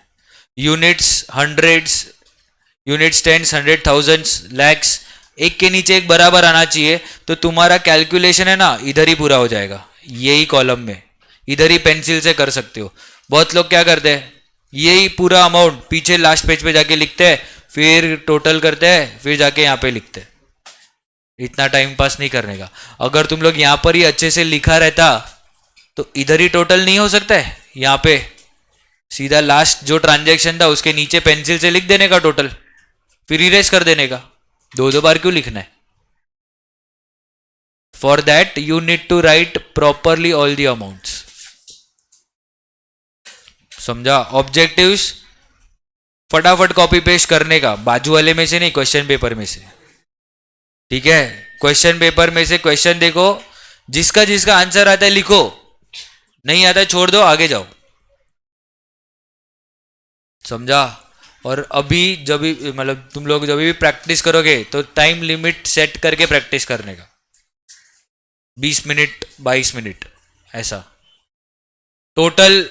units, hundreds, units, tens, hundred, thousands, lakhs, एक के नीचे एक बराबर आना चाहिए, तो तुम्हारा कैलकुलेशन है ना इधर ही पूरा हो जाएगा, यही कॉलम में, इधर ही पेंसिल से कर सकते हो। बहुत लोग क्या करते हैं, यही पूरा अमाउंट पीछे लास्ट पेज पे जाके लिखते हैं, फिर टोटल करते हैं, फिर जाके यहाँ पे लिखते हैं। इतना टाइम पास नहीं करने का। अगर तुम लोग यहाँ पर ही अच्छे से लिखा रहता तो इधर ही टोटल नहीं हो सकता है, यहाँ पे सीधा लास्ट जो ट्रांजेक्शन था उसके नीचे पेंसिल से लिख देने का टोटल, फिर इरेज कर देने का। दो दो बार क्यों लिखना है? For that you need to write properly all the amounts. समझा? ऑब्जेक्टिव्स फटाफट कॉपी पेस्ट करने का, बाजू वाले में से नहीं, क्वेश्चन पेपर में से। ठीक है? क्वेश्चन पेपर में से क्वेश्चन देखो, जिसका जिसका आंसर आता है लिखो, नहीं आता है छोड़ दो, आगे जाओ। समझा? और अभी जब भी मतलब तुम लोग जब भी प्रैक्टिस करोगे तो टाइम लिमिट सेट करके प्रैक्टिस करने का, 20 मिनट, 22 मिनट ऐसा। टोटल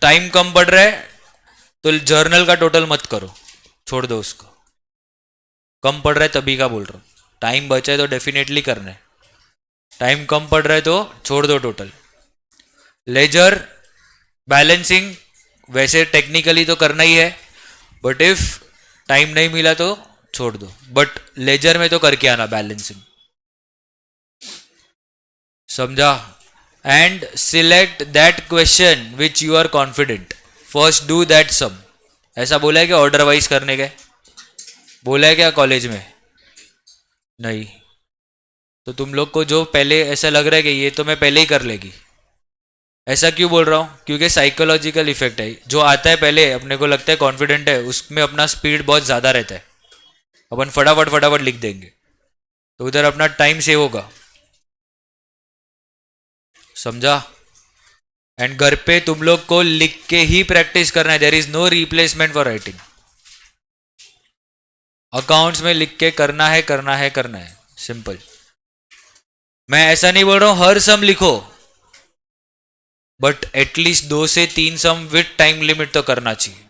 टाइम कम पड़ रहा है तो जर्नल का टोटल मत करो, छोड़ दो उसको। कम पड़ रहा है तभी का बोल रहा हूँ, टाइम बचा है तो डेफिनेटली करना है, टाइम कम पड़ रहा है तो छोड़ दो टोटल। लेजर बैलेंसिंग वैसे टेक्निकली तो करना ही है, बट इफ टाइम नहीं मिला तो छोड़ दो, बट लेजर में तो करके आना बैलेंसिंग। समझा? And select that question which you are confident, first do that sum. ऐसा बोला है क्या ऑर्डर वाइज करने का? बोला है क्या कॉलेज में? नहीं। तो तुम लोग को जो पहले ऐसा लग रहा है कि ये तो मैं पहले ही कर लेगी, ऐसा क्यों बोल रहा हूँ? क्योंकि साइकोलॉजिकल इफेक्ट है। जो आता है पहले अपने को लगता है कॉन्फिडेंट है, उसमें अपना स्पीड बहुत ज़्यादा रहता है, अपन फटाफट फटाफट लिख देंगे, तो उधर अपना टाइम सेव होगा। समझा? एंड घर पे तुम लोग को लिख के ही प्रैक्टिस करना है, there is no replacement for writing. Accounts में लिख के करना है, करना है, करना है, सिंपल। मैं ऐसा नहीं बोल रहा हूं हर सम लिखो, बट एटलीस्ट 2 से 3 सम विद टाइम लिमिट तो करना चाहिए।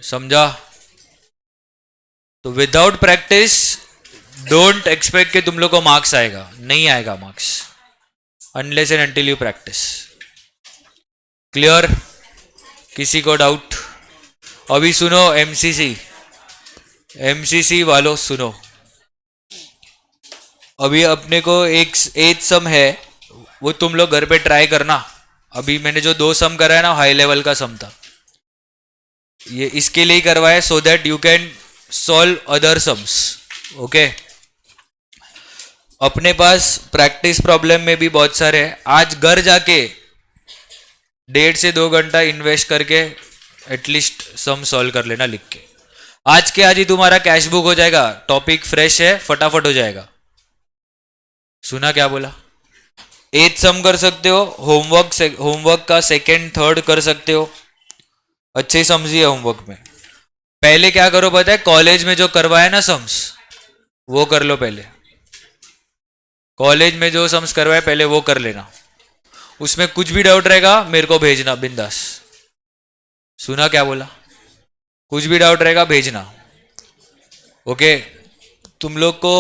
समझा? तो विदाउट प्रैक्टिस डोंट एक्सपेक्ट कि तुम लोग को मार्क्स आएगा, नहीं आएगा marks unless and until you practice. Clear? किसी को डाउट? अभी सुनो, एमसीसी वालों सुनो, अभी अपने को एक 8 सम है, वो तुम लोग घर पे ट्राई करना। अभी मैंने जो 2 सम करा है ना, हाई लेवल का सम था, ये इसके लिए ही करवाया so that you can solve other sums. Okay? अपने पास प्रैक्टिस प्रॉब्लम में भी बहुत सारे हैं। आज घर जाके 1.5 से 2 घंटा इन्वेस्ट करके एटलीस्ट सम सॉल्व कर लेना लिख के। आज के आज ही तुम्हारा कैश बुक हो जाएगा, टॉपिक फ्रेश है, फटाफट हो जाएगा। सुना क्या बोला? 8 सम कर सकते हो, होमवर्क का सेकंड थर्ड कर सकते हो, अच्छे ही समझिए होमवर्क में। पहले क्या करो पता है, कॉलेज में जो करवाए ना सम्स वो कर लो पहले, कॉलेज में जो सम्स करवाए पहले वो कर लेना, उसमें कुछ भी डाउट रहेगा मेरे को भेजना बिंदास। सुना क्या बोला? कुछ भी डाउट रहेगा भेजना। ओके? तुम लोग को